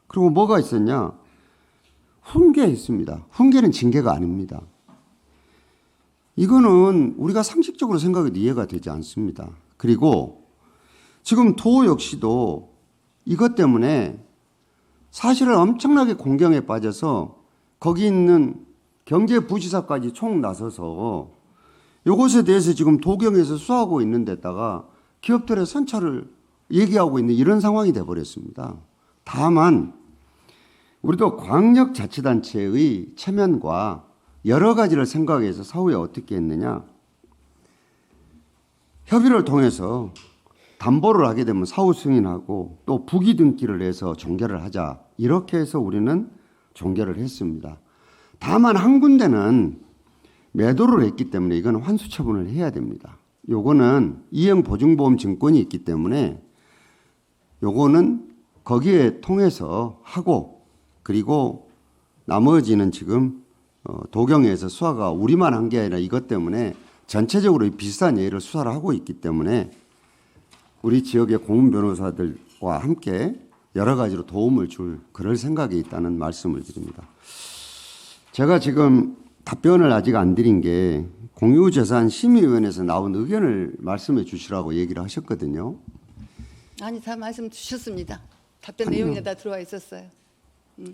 Speaker 3: 그리고 뭐가 있었냐? 훈계했습니다. 훈계는 징계가 아닙니다. 이거는 우리가 상식적으로 생각해도 이해가 되지 않습니다. 그리고 지금 도 역시도 이것 때문에 사실은 엄청나게 공경에 빠져서 거기 있는 경제부지사까지 총 나서서 이것에 대해서 지금 도경에서 수사하고 있는 데다가 기업들의 선처를 얘기하고 있는 이런 상황이 돼버렸습니다. 다만 우리도 광역자치단체의 체면과 여러 가지를 생각해서 사후에 어떻게 했느냐. 협의를 통해서 담보를 하게 되면 사후 승인하고 또 부기 등기를 해서 종결을 하자. 이렇게 해서 우리는 종결을 했습니다. 다만 한 군데는 매도를 했기 때문에 이건 환수 처분을 해야 됩니다. 요거는 이행 보증보험 증권이 있기 때문에 요거는 거기에 통해서 하고 그리고 나머지는 지금 도경에서 수사가 우리만 한 게 아니라 이것 때문에 전체적으로 비슷한 예를 수사를 하고 있기 때문에 우리 지역의 고문 변호사들과 함께 여러 가지로 도움을 줄 그럴 생각이 있다는 말씀을 드립니다. 제가 지금 답변을 아직 안 드린 게 공유재산심의위원회에서 나온 의견을 말씀해 주시라고 얘기를 하셨거든요.
Speaker 1: 아니, 다 말씀 주셨습니다. 답변 내용이 다 들어와 있었어요.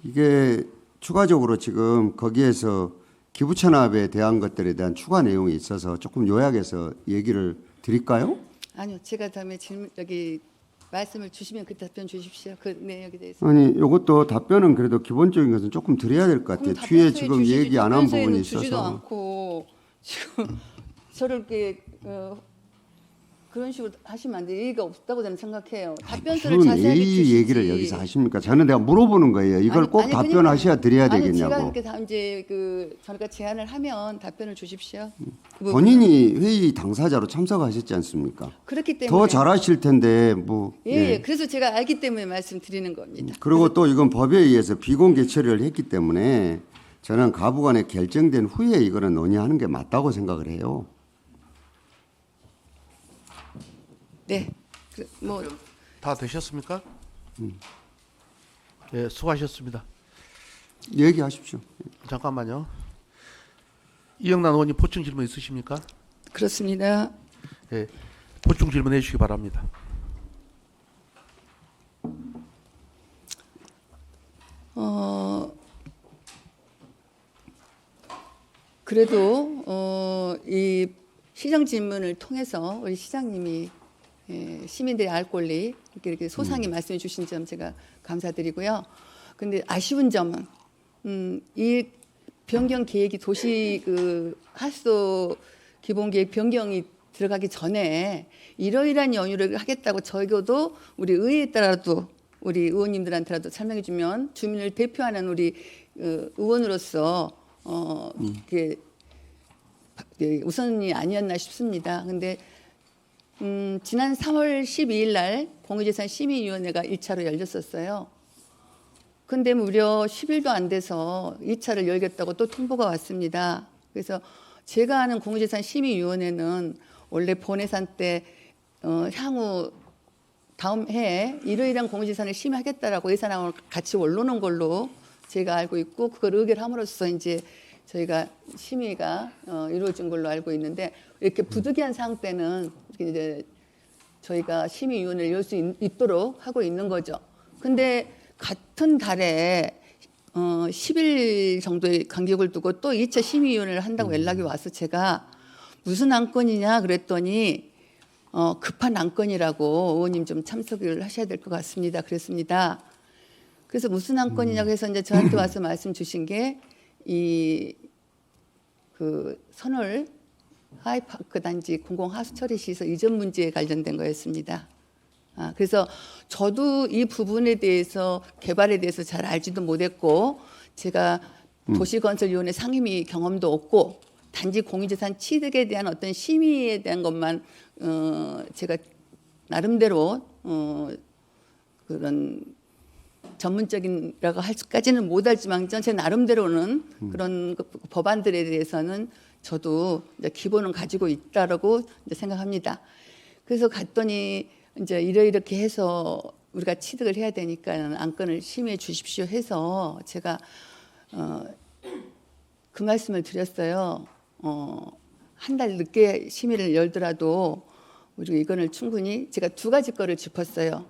Speaker 3: 이게 추가적으로 지금 거기에서 기부천압에 대한 것들에 대한 추가 내용이 있어서 조금 요약해서 얘기를 드릴까요?
Speaker 1: 아니요, 제가 다음에 말씀을 주시면 그 답변 주십시오. 그 내용에 대해서.
Speaker 3: 아니, 이것도 답변은 그래도 기본적인 것은 조금 드려야 될 것 같아요. 뒤에 지금 얘기 안 한 부분이
Speaker 1: 주지도
Speaker 3: 있어서.
Speaker 1: 않고 지금 저를 이렇게 그런 식으로 하시면 안 돼요. 예의가 없다고 저는 생각해요. 답변서를
Speaker 3: 무슨
Speaker 1: 자세하게
Speaker 3: 예의
Speaker 1: 주시지.
Speaker 3: 얘기를 여기서 하십니까? 저는 내가 물어보는 거예요. 이걸 꼭 답변하셔야 드려야
Speaker 1: 아니,
Speaker 3: 되겠냐고.
Speaker 1: 제가 이렇게 다 이제 저희가 제안을 하면 답변을 주십시오. 그 부분은.
Speaker 3: 본인이 회의 당사자로 참석하셨지 않습니까?
Speaker 1: 그렇기 때문에
Speaker 3: 더 잘하실 텐데 뭐.
Speaker 1: 예, 그래서 제가 알기 때문에 말씀드리는 겁니다.
Speaker 3: 그리고 또 이건 법에 의해서 비공개 처리를 했기 때문에 저는 가부간에 결정된 후에 이거는 논의하는 게 맞다고 생각을 해요.
Speaker 1: 네,
Speaker 2: 다 되셨습니까? 예, 수고하셨습니다.
Speaker 3: 얘기하십시오.
Speaker 2: 잠깐만요. 이영란 의원님 보충 질문 있으십니까?
Speaker 1: 그렇습니다.
Speaker 2: 예, 보충 질문해 주시기 바랍니다.
Speaker 1: 그래도 이 시정 질문을 통해서 우리 시장님이 시민들의 알 권리 이렇게 소상히 말씀해 주신 점 제가 감사드리고요. 근데 아쉬운 점은 이 변경 계획이 도시 하수 기본계획 변경이 들어가기 전에 이러이러한 연유를 하겠다고 저희도 우리 의회에 따라도 우리 의원님들한테라도 설명해 주면 주민을 대표하는 우리 의원으로서 그게 우선이 아니었나 싶습니다. 근데 지난 3월 12일 날 공유재산 심의위원회가 1차로 열렸었어요. 근데 무려 10일도 안 돼서 2차를 열겠다고 또 통보가 왔습니다. 그래서 제가 아는 공유재산 심의위원회는 원래 본예산 때 향후 다음 해에 이러이러한 공유재산을 심의하겠다라고 예산안을 같이 올려놓은 걸로 제가 알고 있고 그걸 의결함으로써 이제 저희가 심의가 이루어진 걸로 알고 있는데 이렇게 부득이한 상황 때는 이제 저희가 심의위원회를 열 수 있도록 하고 있는 거죠. 근데 같은 달에 10일 정도의 간격을 두고 또 2차 심의위원회를 한다고 연락이 와서 제가 무슨 안건이냐 그랬더니 급한 안건이라고 의원님 좀 참석을 하셔야 될 것 같습니다. 그랬습니다. 그래서 무슨 안건이냐고 해서 이제 저한테 와서 말씀 주신 게 그 선월 하이파크 단지 공공하수 처리 시설 이전 문제에 관련된 거였습니다. 그래서 저도 이 부분에 대해서 개발에 대해서 잘 알지도 못했고 제가 도시건설위원회 상임위 경험도 없고 단지 공유재산 취득에 대한 어떤 심의에 대한 것만 제가 나름대로 그런 전문적인라고 할까지는 못할지만 제 나름대로는 그런 법안들에 대해서는 저도 이제 기본은 가지고 있다라고 이제 생각합니다. 그래서 갔더니 이제 이렇게 해서 우리가 취득을 해야 되니까 안건을 심의해 주십시오 해서 제가 그 말씀을 드렸어요. 한 달 늦게 심의를 열더라도 우리가 이거는 충분히 제가 두 가지 거를 짚었어요.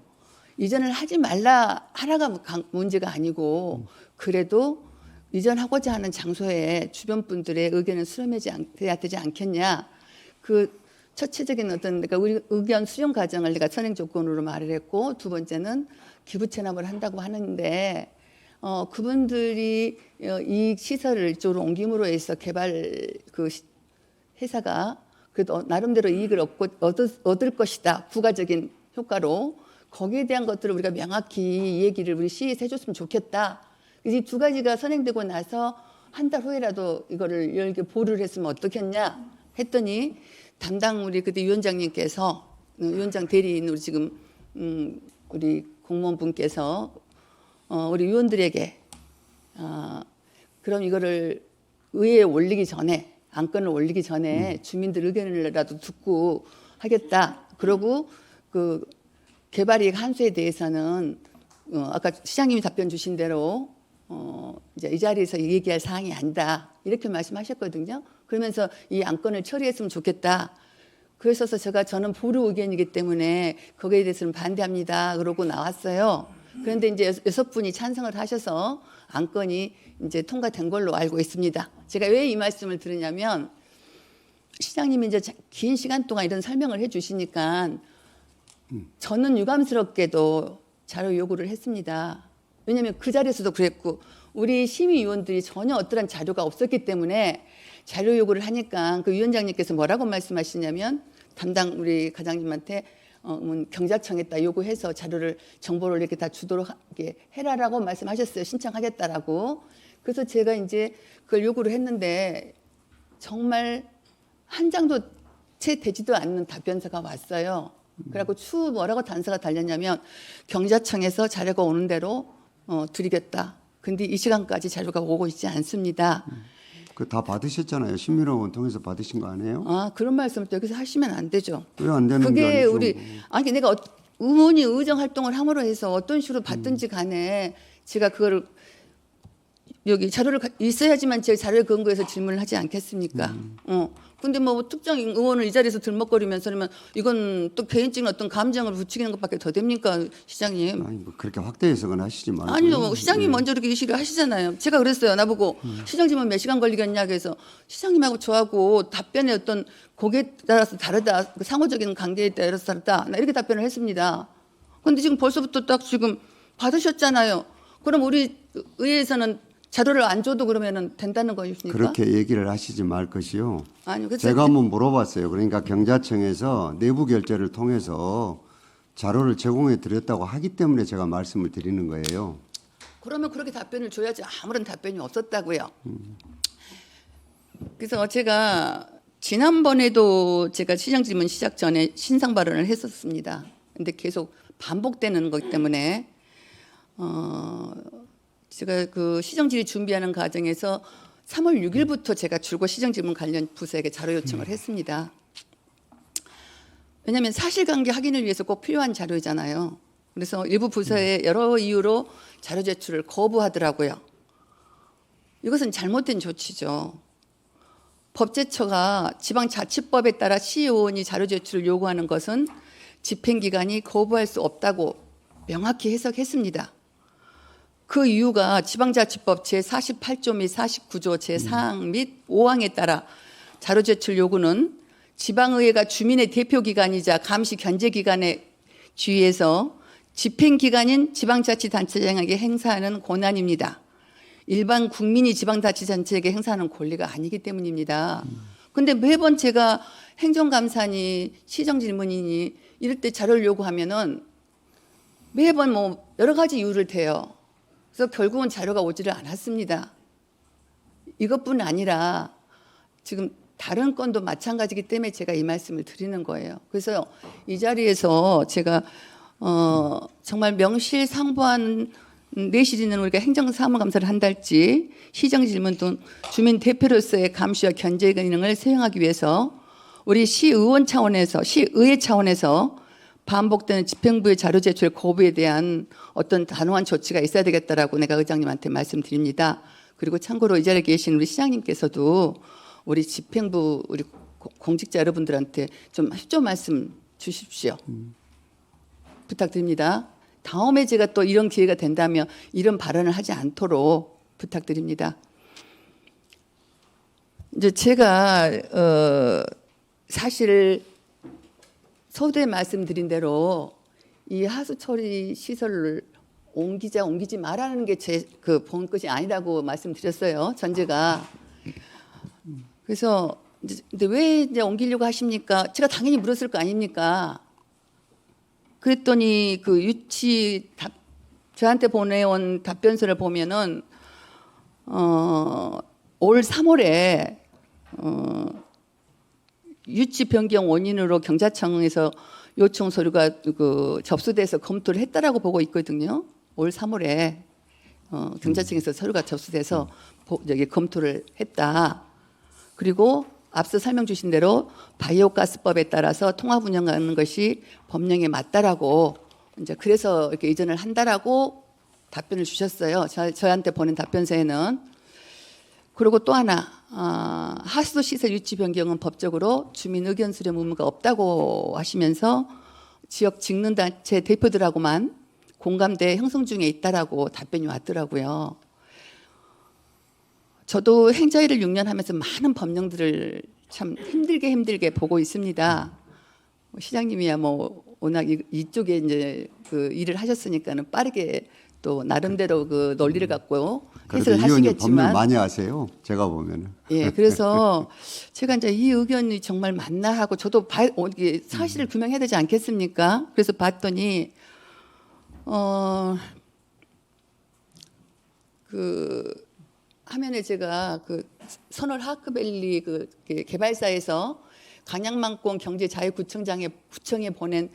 Speaker 1: 이전을 하지 말라 하라가 문제가 아니고 그래도 이전하고자 하는 장소에 주변 분들의 의견을 수렴해야 되지 않겠냐. 그 첫째적인 어떤 그러니까 우리 의견 수렴 과정을 내가 선행 조건으로 말을 했고 두 번째는 기부 체납을 한다고 하는데 그분들이 이 시설을 이쪽으로 옮김으로 해서 개발 그 회사가 그래도 나름대로 이익을 얻을 것이다. 부가적인 효과로 거기에 대한 것들을 우리가 명확히 이 얘기를 우리 시에서 해줬으면 좋겠다. 이 두 가지가 선행되고 나서 한 달 후에라도 이거를 열게 보류를 했으면 어떻겠냐 했더니 담당 우리 그때 위원장님께서 위원장 대리인 우리 지금 우리 공무원분께서 우리 위원들에게 그럼 이거를 의회에 올리기 전에 안건을 올리기 전에 주민들 의견을라도 듣고 하겠다. 그러고 그 개발이익 환수에 대해서는 아까 시장님이 답변 주신 대로 이제 이 자리에서 얘기할 사항이 아니다. 이렇게 말씀하셨거든요. 그러면서 이 안건을 처리했으면 좋겠다. 그래서 저는 보류 의견이기 때문에 거기에 대해서는 반대합니다. 그러고 나왔어요. 그런데 이제 6분이 찬성을 하셔서 안건이 이제 통과된 걸로 알고 있습니다. 제가 왜 이 말씀을 드리냐면 시장님이 이제 긴 시간 동안 이런 설명을 해주시니까 저는 유감스럽게도 자료 요구를 했습니다. 왜냐하면 그 자리에서도 그랬고 우리 심의위원들이 전혀 어떠한 자료가 없었기 때문에 자료 요구를 하니까 그 위원장님께서 뭐라고 말씀하시냐면 담당 우리 과장님한테 경찰청에다 요구해서 자료를 정보를 이렇게 다 주도록 해라라고 말씀하셨어요. 신청하겠다라고. 그래서 제가 이제 그걸 요구를 했는데 정말 한 장도 채 되지도 않는 답변서가 왔어요. 그래갖고 추후 뭐라고 단서가 달렸냐면 경찰청에서 자료가 오는 대로 드리겠다. 근데 이 시간까지 자료가 오고 있지 않습니다.
Speaker 3: 그 다 받으셨잖아요. 신민원원 통해서 받으신 거 아니에요?
Speaker 1: 그런 말씀을 또 여기서 하시면 안 되죠.
Speaker 3: 왜 안 되는 게
Speaker 1: 그게
Speaker 3: 아니죠?
Speaker 1: 우리 내가 의원이 의정 활동을 함으로 해서 어떤 식으로 받든지 간에 제가 그거를 여기 자료를 있어야지만 제 자료에 근거해서 질문을 하지 않겠습니까? 근데 뭐 특정 의원을 이 자리에서 들먹거리면서 그러면 이건 또 개인적인 어떤 감정을 부추기는 것밖에 더 됩니까, 시장님?
Speaker 3: 아니 뭐 그렇게 확대 해석은 하시지 말고.
Speaker 1: 아니요, 뭐 시장님 먼저 이렇게 이식을 하시잖아요. 제가 그랬어요. 나보고 시장 질문 몇 시간 걸리겠냐 그래서 시장님하고 저하고 답변의 어떤 거기에 따라서 다르다, 상호적인 관계에 따라서 다르다. 나 이렇게 답변을 했습니다. 그런데 지금 벌써부터 딱 지금 받으셨잖아요. 그럼 우리 의회에서는 자료를 안 줘도 그러면 된다는 것입니까?
Speaker 3: 그렇게 얘기를 하시지 말 것이요.
Speaker 1: 아니요.
Speaker 3: 제가 한번 물어봤어요. 그러니까 경자청에서 내부 결제를 통해서 자료를 제공해 드렸다고 하기 때문에 제가 말씀을 드리는 거예요.
Speaker 1: 그러면 그렇게 답변을 줘야지 아무런 답변이 없었다고요. 그래서 제가 지난번에도 제가 시장 질문 시작 전에 신상 발언을 했었습니다. 근데 계속 반복되는 것 때문에 제가 그 시정질의 준비하는 과정에서 3월 6일부터 제가 줄곧 시정질문 관련 부서에게 자료 요청을 했습니다. 왜냐하면 사실관계 확인을 위해서 꼭 필요한 자료잖아요. 그래서 일부 부서에 여러 이유로 자료 제출을 거부하더라고요. 이것은 잘못된 조치죠. 법제처가 지방자치법에 따라 시의원이 자료 제출을 요구하는 것은 집행기관이 거부할 수 없다고 명확히 해석했습니다. 그 이유가 지방자치법 제48조 및 49조 제4항 및 5항에 따라 자료 제출 요구는 지방의회가 주민의 대표기관이자 감시 견제기관에 주의해서 집행기관인 지방자치단체장에게 행사하는 권한입니다. 일반 국민이 지방자치단체에게 행사하는 권리가 아니기 때문입니다. 그런데 매번 제가 행정감사니 시정질문이니 이럴 때 자료를 요구하면은 매번 뭐 여러 가지 이유를 대요. 그래서 결국은 자료가 오지를 않았습니다. 이것뿐 아니라 지금 다른 건도 마찬가지이기 때문에 제가 이 말씀을 드리는 거예요. 그래서 이 자리에서 제가 정말 명실상부한 내실있는 우리가 행정사무감사를 한달지 시정질문 등 주민 대표로서의 감시와 견제 기능을 수행하기 위해서 우리 시의원 차원에서 시의회 차원에서 반복되는 집행부의 자료 제출 거부에 대한 어떤 단호한 조치가 있어야 되겠다라고 내가 의장님한테 말씀드립니다. 그리고 참고로 이 자리에 계신 우리 시장님께서도 우리 집행부 우리 공직자 여러분들한테 좀 협조 말씀 주십시오. 부탁드립니다. 다음에 제가 또 이런 기회가 된다면 이런 발언을 하지 않도록 부탁드립니다. 이제 제가 사실 서두에 말씀드린 대로 이 하수 처리 시설을 옮기지 말라는 게 제 그 본 것이 아니라고 말씀드렸어요. 전제가. 그래서 근데 왜 이제 옮기려고 하십니까? 제가 당연히 물었을 거 아닙니까? 그랬더니 그 저한테 보내온 답변서를 보면은 올 3월에 유치 변경 원인으로 경자청에서 요청 서류가 그 접수돼서 검토를 했다라고 보고 있거든요. 올 3월에 경자청에서 서류가 접수돼서 여기 검토를 했다. 그리고 앞서 설명 주신 대로 바이오가스법에 따라서 통합 운영하는 것이 법령에 맞다라고 이제 그래서 이렇게 이전을 한다라고 답변을 주셨어요. 저한테 보낸 답변서에는. 그리고 또 하나 하수도 시설 유치 변경은 법적으로 주민 의견 수렴 의무가 없다고 하시면서 지역 직능단체 대표들하고만 공감대 형성 중에 있다라고 답변이 왔더라고요. 저도 행자일을 6년 하면서 많은 법령들을 참 힘들게 보고 있습니다. 시장님이야 뭐 워낙 이쪽에 이제 그 일을 하셨으니까는 빠르게 또 나름대로 그 논리를 갖고 해석을 하시겠지만
Speaker 3: 법률 많이 아세요. 제가 보면은.
Speaker 1: 예, 그래서 제가 이제 이 의견이 정말 맞나 하고 저도 이게 사실을 규명해야 되지 않겠습니까? 그래서 봤더니 그 화면에 제가 그 선월 하크밸리 그 개발사에서 강양만권 경제자유구청장에 구청에 보낸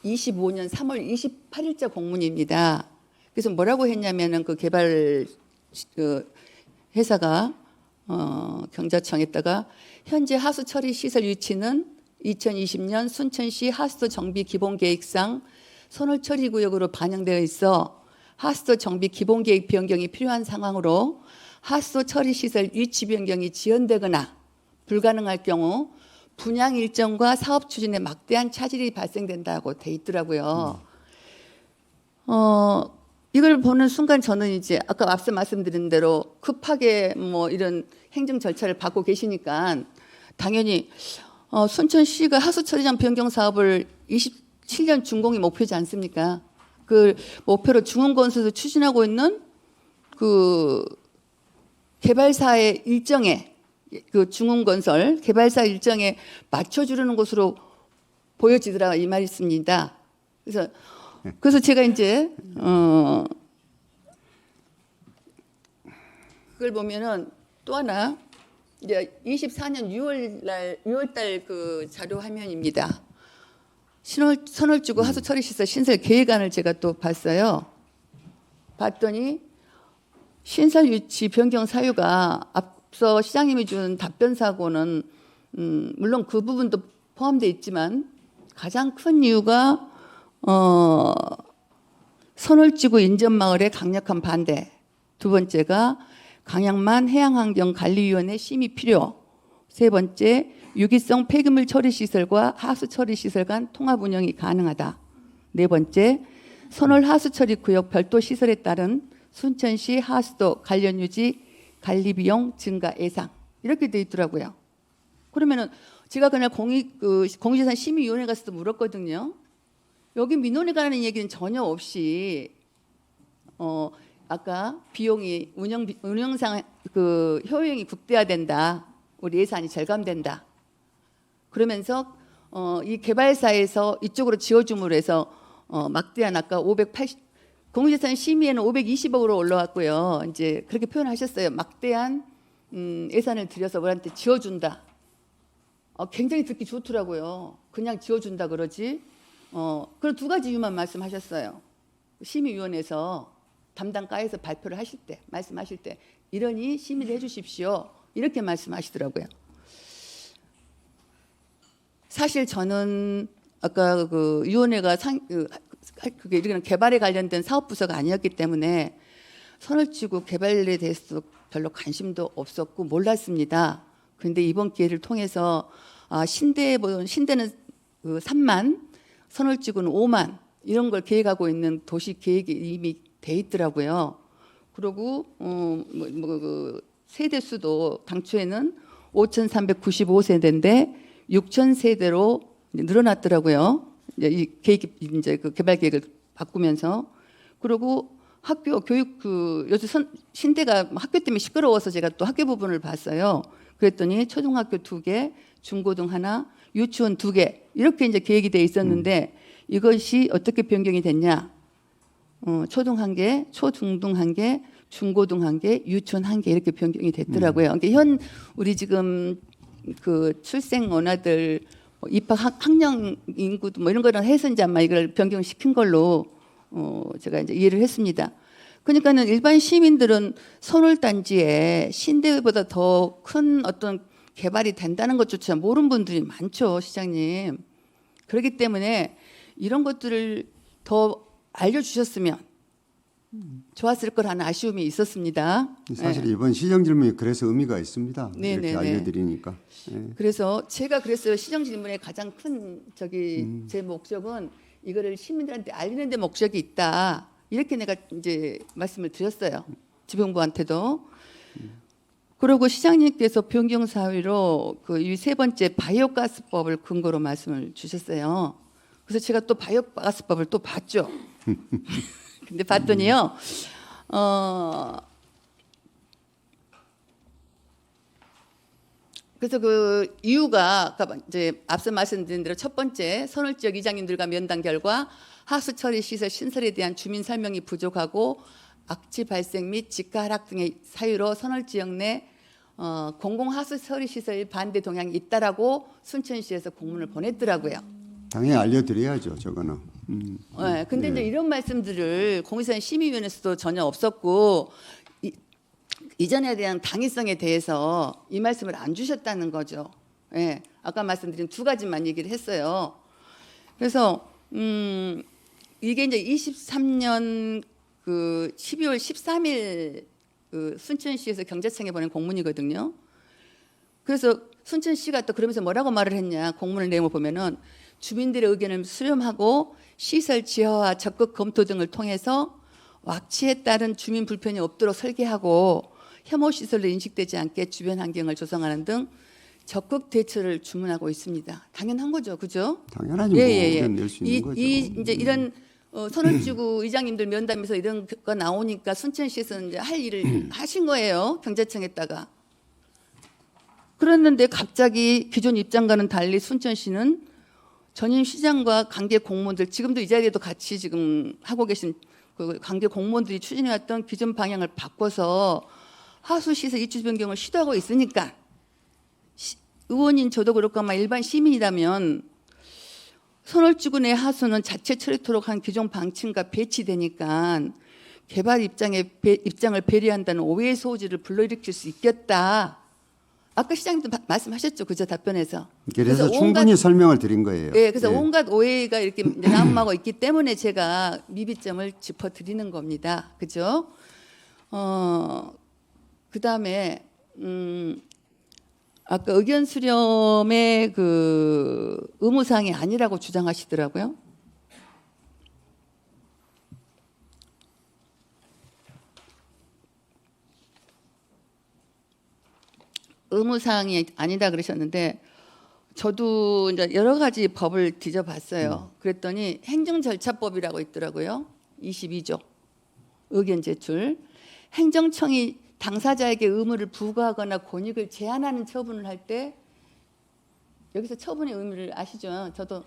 Speaker 1: 25년 3월 28일자 공문입니다. 그래서 뭐라고 했냐면은 그 개발 그 회사가 경자청에다가 현재 하수 처리 시설 유치는 2020년 순천시 하수도 정비 기본계획상 선월 처리 구역으로 반영되어 있어 하수도 정비 기본계획 변경이 필요한 상황으로 하수도 처리 시설 유치 변경이 지연되거나 불가능할 경우 분양 일정과 사업 추진에 막대한 차질이 발생된다고 돼 있더라고요. 이걸 보는 순간 저는 이제 아까 앞서 말씀드린 대로 급하게 뭐 이런 행정 절차를 밟고 계시니까 당연히 순천시가 하수처리장 변경 사업을 27년 준공이 목표지 않습니까? 그 목표로 중흥건설에서 추진하고 있는 그 개발사의 일정에 그 중흥건설 개발사 일정에 맞춰주려는 것으로 보여지더라 이 말이 있습니다. 그래서 제가 이제 그걸 보면은 또 하나 이제 24년 6월달 그 자료 화면입니다. 선월주구 하수처리시설 신설 계획안을 제가 또 봤어요. 봤더니 신설 유치 변경 사유가 앞서 시장님이 준 답변사고는 물론 그 부분도 포함되어 있지만 가장 큰 이유가 선월지구 인접마을의 강력한 반대, 두 번째가 강양만 해양환경관리위원회 심의 필요. 세 번째, 유기성 폐기물 처리 시설과 하수 처리 시설 간 통합 운영이 가능하다. 네 번째, 선월 하수 처리 구역 별도 시설에 따른 순천시 하수도 관련 유지 관리 비용 증가 예상. 이렇게 돼 있더라고요. 그러면은 제가 그날 공유재산 심의위원회 가서도 물었거든요. 여기 민원에 관한 얘기는 전혀 없이 아까 비용이 운영상 그 효용이 극대화된다. 우리 예산이 절감된다. 그러면서 이 개발사에서 이쪽으로 지어줌으로 해서 막대한 아까 580 공유재산 심의에는 520억으로 올라왔고요. 이제 그렇게 표현하셨어요. 막대한 예산을 들여서 우리한테 지어준다. 굉장히 듣기 좋더라고요. 그냥 지어준다 그러지. 그런 두 가지 이유만 말씀하셨어요. 심의위원회에서 담당과에서 발표를 하실 때, 말씀하실 때 이러니 심의를 해주십시오. 이렇게 말씀하시더라고요. 사실 저는 아까 그 위원회가 그게 이런 개발에 관련된 사업 부서가 아니었기 때문에 선월지구 개발에 대해서 별로 관심도 없었고 몰랐습니다. 그런데 이번 기회를 통해서 신대는 그 3만, 선월지구는 5만 이런 걸 계획하고 있는 도시 계획이 이미 돼 있더라고요. 그리고 그 세대 수도 당초에는 5,395세대인데 6,000세대로 늘어났더라고요. 이 계획 이제 그 개발 계획을 바꾸면서. 그리고 학교 교육 요새 신대가 학교 때문에 시끄러워서 제가 또 학교 부분을 봤어요. 그랬더니 초등학교 2개, 중고등 하나, 유치원 2개 이렇게 이제 계획이 돼 있었는데 이것이 어떻게 변경이 됐냐? 초등 1개, 초중등 1개, 중고등 1개, 유치원 1개 이렇게 변경이 됐더라고요. 그러니까 우리 지금 그 출생 원화들 입학 학령 인구도 뭐 이런 거랑 해서 이제 아마 이걸 변경시킨 걸로 제가 이제 이해를 했습니다. 그러니까는 일반 시민들은 선월 단지에 신대보다 더 큰 어떤 개발이 된다는 것조차 모르는 분들이 많죠, 시장님. 그렇기 때문에 이런 것들을 더 알려주셨으면 좋았을 거라는 아쉬움이 있었습니다.
Speaker 3: 사실
Speaker 1: 네.
Speaker 3: 이번 시정 질문이 그래서 의미가 있습니다.
Speaker 1: 네,
Speaker 3: 이렇게
Speaker 1: 네, 네.
Speaker 3: 알려드리니까. 네.
Speaker 1: 그래서 제가 그랬어요. 시정 질문의 가장 큰 제 목적은 이거를 시민들한테 알리는 데 목적이 있다. 이렇게 내가 이제 말씀을 드렸어요. 지방부한테도. 그리고 시장님께서 변경 사유로 그 이 세 번째 바이오가스법을 근거로 말씀을 주셨어요. 그래서 제가 또 바이오가스법을 또 봤죠. 근데 봤더니요. 그래서 그 이유가 아까 이제 앞서 말씀드린 대로 첫 번째 선월 지역 이장님들과 면담 결과 하수 처리 시설 신설에 대한 주민 설명이 부족하고 악취 발생 및 지가 하락 등의 사유로 선월 지역 내 공공 하수 처리 시설 반대 동향이 있다라고 순천시에서 공문을 보냈더라고요.
Speaker 3: 당연히 알려드려야죠, 저거는.
Speaker 1: 네, 근데 이제 이런 말씀들을 공유재산 심의위원회에서도 전혀 없었고 이전에 대한 당위성에 대해서 이 말씀을 안 주셨다는 거죠. 예, 아까 말씀드린 두 가지만 얘기를 했어요. 그래서 이게 이제 23년 그 12월 13일 그 순천시에서 경제청에 보낸 공문이거든요. 그래서 순천시가 또 그러면서 뭐라고 말을 했냐, 공문을 내용을 보면은 주민들의 의견을 수렴하고 시설 지하화 적극 검토 등을 통해서 왁치에 따른 주민 불편이 없도록 설계하고 혐오 시설로 인식되지 않게 주변 환경을 조성하는 등 적극 대처를 주문하고 있습니다. 당연한 거죠, 그죠?
Speaker 3: 당연하지 뭐 의견 낼 수 있는 거죠.
Speaker 1: 이제 이런 선월지구 이장님들 면담에서 이런 거 나오니까 순천시에서는 이제 할 일을 하신 거예요, 경제청에다가. 그랬는데 갑자기 기존 입장과는 달리 순천시는 전임 시장과 관계 공무원들 지금도 이 자리에도 같이 지금 하고 계신 그 관계 공무원들이 추진해왔던 기존 방향을 바꿔서 하수시설 입지 변경을 시도하고 있으니까 의원인 저도 그렇고 아마 일반 시민이라면 선월지구 내 하수는 자체 처리토록 한 기존 방침과 배치되니까 개발 입장을 배려한다는 오해의 소지를 불러일으킬 수 있겠다. 아까 시장님도 말씀하셨죠, 그죠, 답변에서.
Speaker 3: 그래서 충분히 설명을 드린 거예요.
Speaker 1: 네, 그래서 온갖 오해가 이렇게 남하고 있기 때문에 제가 미비점을 짚어드리는 겁니다, 그죠? 그다음에 아까 의견 수렴의 그 의무사항이 아니라고 주장하시더라고요. 의무사항이 아니다 그러셨는데 저도 이제 여러 가지 법을 뒤져봤어요. 그랬더니 행정절차법이라고 있더라고요. 22조 의견 제출. 행정청이 당사자에게 의무를 부과하거나 권익을 제한하는 처분을 할 때 여기서 처분의 의미를 아시죠? 저도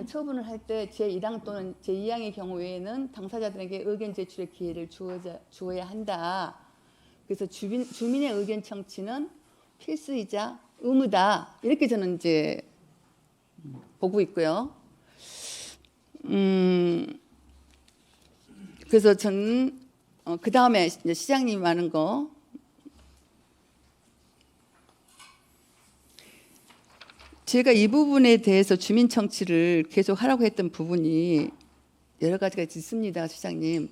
Speaker 1: 처분을 할 때 제1항 또는 제2항의 경우 외에는 당사자들에게 의견 제출의 기회를 주어야 한다. 그래서 주민의 의견 청취는 필수이자 의무다. 이렇게 저는 이제 보고 있고요. 그래서 저는 그 다음에 시장님이 하는 거 제가 이 부분에 대해서 주민 청취를 계속 하라고 했던 부분이 여러 가지가 있습니다, 시장님.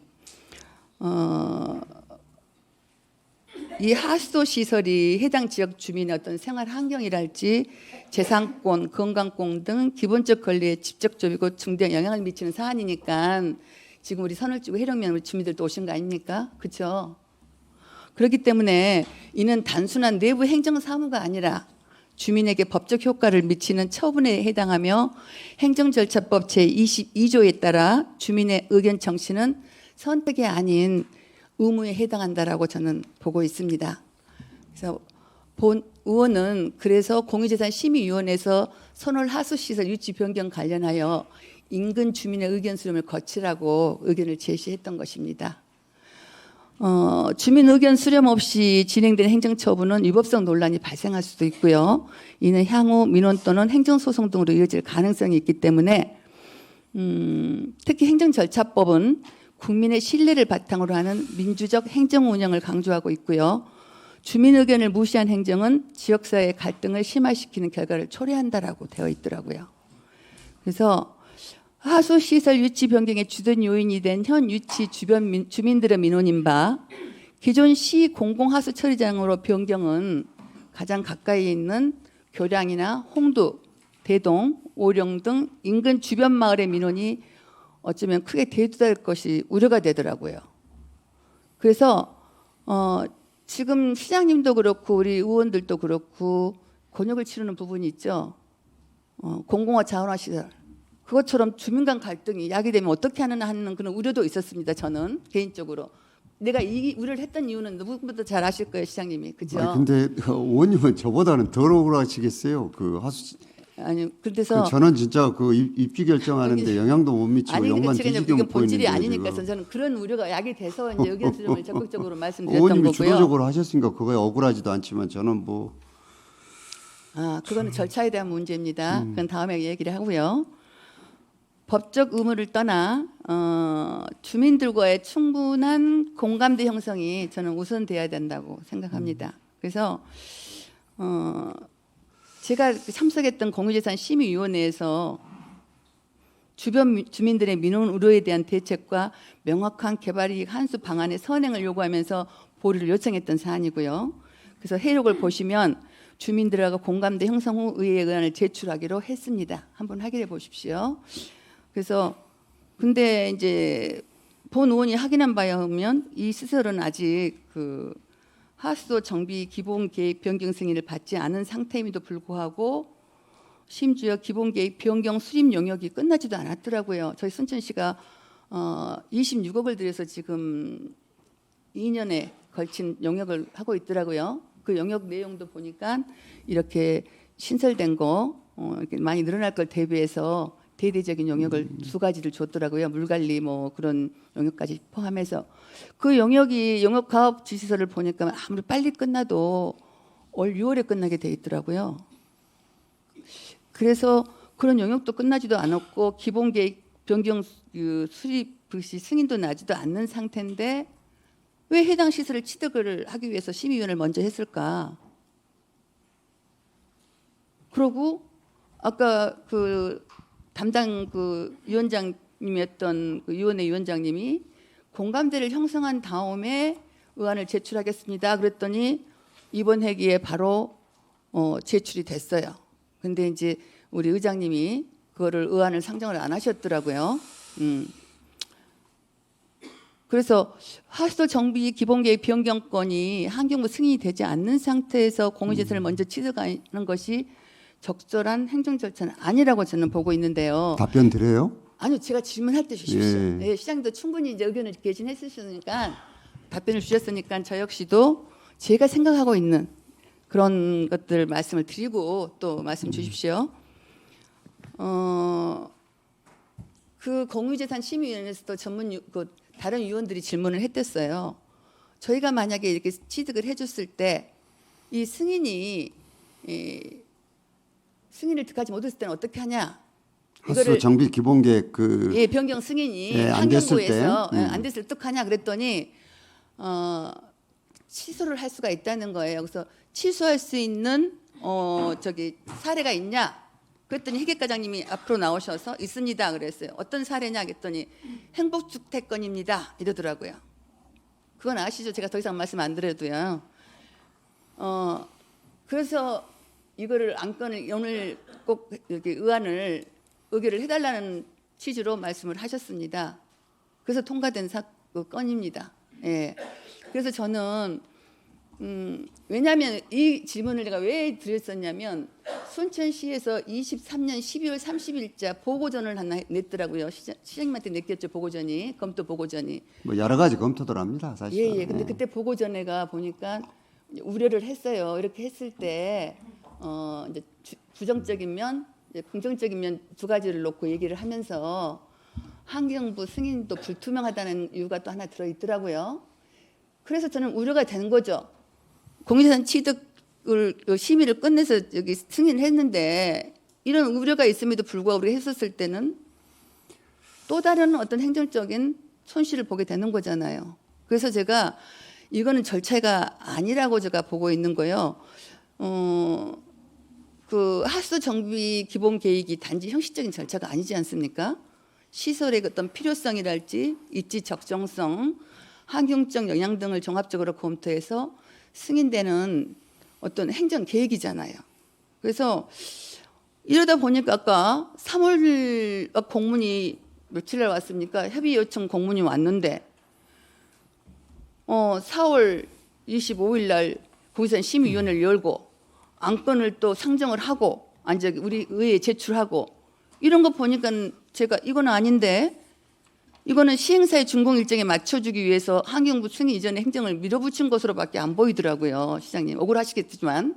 Speaker 1: 이 하수도 시설이 해당 지역 주민의 어떤 생활 환경이랄지 재산권, 건강권 등 기본적 권리에 직접적이고 중대한 영향을 미치는 사안이니까 지금 우리 선을지구 해령면 우리 주민들도 오신 거 아닙니까? 그렇죠? 그렇기 때문에 이는 단순한 내부 행정 사무가 아니라 주민에게 법적 효과를 미치는 처분에 해당하며 행정절차법 제22조에 따라 주민의 의견 청취는 선택이 아닌 의무에 해당한다라고 저는 보고 있습니다. 그래서 본 의원은 그래서 공유재산심의위원회에서 선월 하수시설 유치 변경 관련하여 인근 주민의 의견 수렴을 거치라고 의견을 제시했던 것입니다. 주민 의견 수렴 없이 진행된 행정처분은 위법성 논란이 발생할 수도 있고요. 이는 향후 민원 또는 행정소송 등으로 이어질 가능성이 있기 때문에 특히 행정절차법은 국민의 신뢰를 바탕으로 하는 민주적 행정 운영을 강조하고 있고요. 주민 의견을 무시한 행정은 지역사회의 갈등을 심화시키는 결과를 초래한다라고 되어 있더라고요. 그래서 하수시설 유치 변경의 주된 요인이 된 현 유치 주변 주민들의 민원인 바 기존 시 공공하수처리장으로 변경은 가장 가까이 있는 교량이나 홍두, 대동, 오령 등 인근 주변 마을의 민원이 어쩌면 크게 대두될 것이 우려가 되더라고요. 그래서 지금 시장님도 그렇고 우리 의원들도 그렇고 곤욕을 치르는 부분이 있죠. 공공화 자원화 시설. 그것처럼 주민 간 갈등이 야기되면 어떻게 하는 그런 우려도 있었습니다. 저는 개인적으로. 내가 이 우려를 했던 이유는 누구보다 잘 아실 거예요, 시장님이. 그죠?
Speaker 3: 아니, 근데 의원님은 저보다는 더 억울하시겠어요. 그 하수.
Speaker 1: 아니, 그래서
Speaker 3: 저는 진짜 그 입지 결정하는데 영향도 못 미치고
Speaker 1: 아니
Speaker 3: 영만
Speaker 1: 근데
Speaker 3: 뒤지게
Speaker 1: 이건 본질이
Speaker 3: 보이는데
Speaker 1: 아니니까
Speaker 3: 지금.
Speaker 1: 저는 그런 우려가 야기돼서 이제 의견 수렴을 적극적으로 말씀드렸던
Speaker 3: 의원님이
Speaker 1: 거고요.
Speaker 3: 주도적으로 하셨으니까 그거에 억울하지도 않지만 저는 뭐
Speaker 1: 그거는 절차에 대한 문제입니다. 그건 다음에 얘기를 하고요. 법적 의무를 떠나 주민들과의 충분한 공감대 형성이 저는 우선돼야 된다고 생각합니다. 그래서 제가 참석했던 공유재산심의위원회에서 주변 주민들의 민원 우려에 대한 대책과 명확한 개발이익 환수 방안의 선행을 요구하면서 보류를 요청했던 사안이고요. 그래서 해록을 보시면 주민들하고 공감대 형성 후 의회 의안을 제출하기로 했습니다. 한번 확인해 보십시오. 그래서 근데 이제 본 의원이 확인한 바에 의하면 이 시설은 아직 그 하수도 정비 기본 계획 변경 승인을 받지 않은 상태임에도 불구하고 심지어 기본 계획 변경 수립 영역이 끝나지도 않았더라고요. 저희 순천시가 26억을 들여서 지금 2년에 걸친 영역을 하고 있더라고요. 그 영역 내용도 보니까 이렇게 신설된 거 이렇게 많이 늘어날 걸 대비해서 대대적인 영역을 두 가지를 줬더라고요. 물관리 뭐 그런 영역까지 포함해서 그 영역이 영역 가업 지시서를 보니까 아무리 빨리 끝나도 올 6월에 끝나게 돼 있더라고요. 그래서 그런 영역도 끝나지도 않았고 기본 계획 변경 수립 시 승인도 나지도 않는 상태인데 왜 해당 시설을 취득을 하기 위해서 심의위원회를 먼저 했을까? 그러고 아까 그 담당 그 위원장님이었던 그 위원회 위원장님이 공감대를 형성한 다음에 의안을 제출하겠습니다. 그랬더니 이번 회기에 바로 제출이 됐어요. 근데 이제 우리 의장님이 그거를 의안을 상정을 안 하셨더라고요. 그래서 하수 정비 기본계획 변경권이 환경부 승인이 되지 않는 상태에서 공유재산을 먼저 취득하는 것이 적절한 행정 절차는 아니라고 저는 보고 있는데요.
Speaker 3: 답변 드려요?
Speaker 1: 아니요, 제가 질문할 때 주십시오.
Speaker 3: 예.
Speaker 1: 예, 시장님도 충분히 이제 의견을 개진했으니까 답변을 주셨으니까 저 역시도 제가 생각하고 있는 그런 것들 말씀을 드리고 또 말씀 주십시오. 그 공유재산 심의위원회에서도 다른 위원들이 질문을 했댔어요. 저희가 만약에 이렇게 취득을 해줬을 때 이 승인을 득하지 못했을 때는 어떻게 하냐?
Speaker 3: 하수 정비 기본계획
Speaker 1: 예, 변경 승인이
Speaker 3: 예, 안 됐을
Speaker 1: 환경부에서
Speaker 3: 때?
Speaker 1: 안 됐을 때 어떡하냐 그랬더니 취소를 할 수가 있다는 거예요. 그래서 취소할 수 있는 사례가 있냐? 그랬더니 회계과장님이 앞으로 나오셔서 있습니다 그랬어요. 어떤 사례냐 그랬더니 행복주택건입니다 이러더라고요. 그건 아시죠? 제가 더 이상 말씀 안 드려도요. 그래서 이거를 안건을 오늘 꼭 이렇게 의안을 의결을 해달라는 취지로 말씀을 하셨습니다. 그래서 통과된 건입니다. 예. 그래서 저는 왜냐하면 이 질문을 제가 왜 드렸었냐면 순천시에서 23년 12월 30일자 보고전을 하나 냈더라고요. 시장님한테 냈겠죠. 보고전이 검토 보고전이.
Speaker 3: 뭐 여러 가지 검토들 합니다. 사실.
Speaker 1: 예. 근데 그때 보고전에가 보니까 우려를 했어요. 이렇게 했을 때 이제 부정적인 면, 이제 긍정적인 면 두 가지를 놓고 얘기를 하면서 환경부 승인도 불투명하다는 이유가 또 하나 들어 있더라고요. 그래서 저는 우려가 되는 거죠. 공유재산 취득을 심의를 끝내서 여기 승인을 했는데 이런 우려가 있음에도 불구하고 우리가 했었을 때는 또 다른 어떤 행정적인 손실을 보게 되는 거잖아요. 그래서 제가 이거는 절차가 아니라고 제가 보고 있는 거예요. 그 하수 정비 기본 계획이 단지 형식적인 절차가 아니지 않습니까? 시설의 어떤 필요성이랄지 입지 적정성, 환경적 영향 등을 종합적으로 검토해서 승인되는 어떤 행정 계획이잖아요. 그래서 이러다 보니까 아까 3월 공문이 며칠 날 왔습니까? 협의 요청 공문이 왔는데 4월 25일 날 공유재산 심의위원회를 열고 안건을 또 상정을 하고 우리 의회에 제출하고 이런 거 보니까 제가 이건 아닌데 이거는 시행사의 준공 일정에 맞춰주기 위해서 환경부 승인 이전의 행정을 밀어붙인 것으로밖에 안 보이더라고요, 시장님. 억울하시겠지만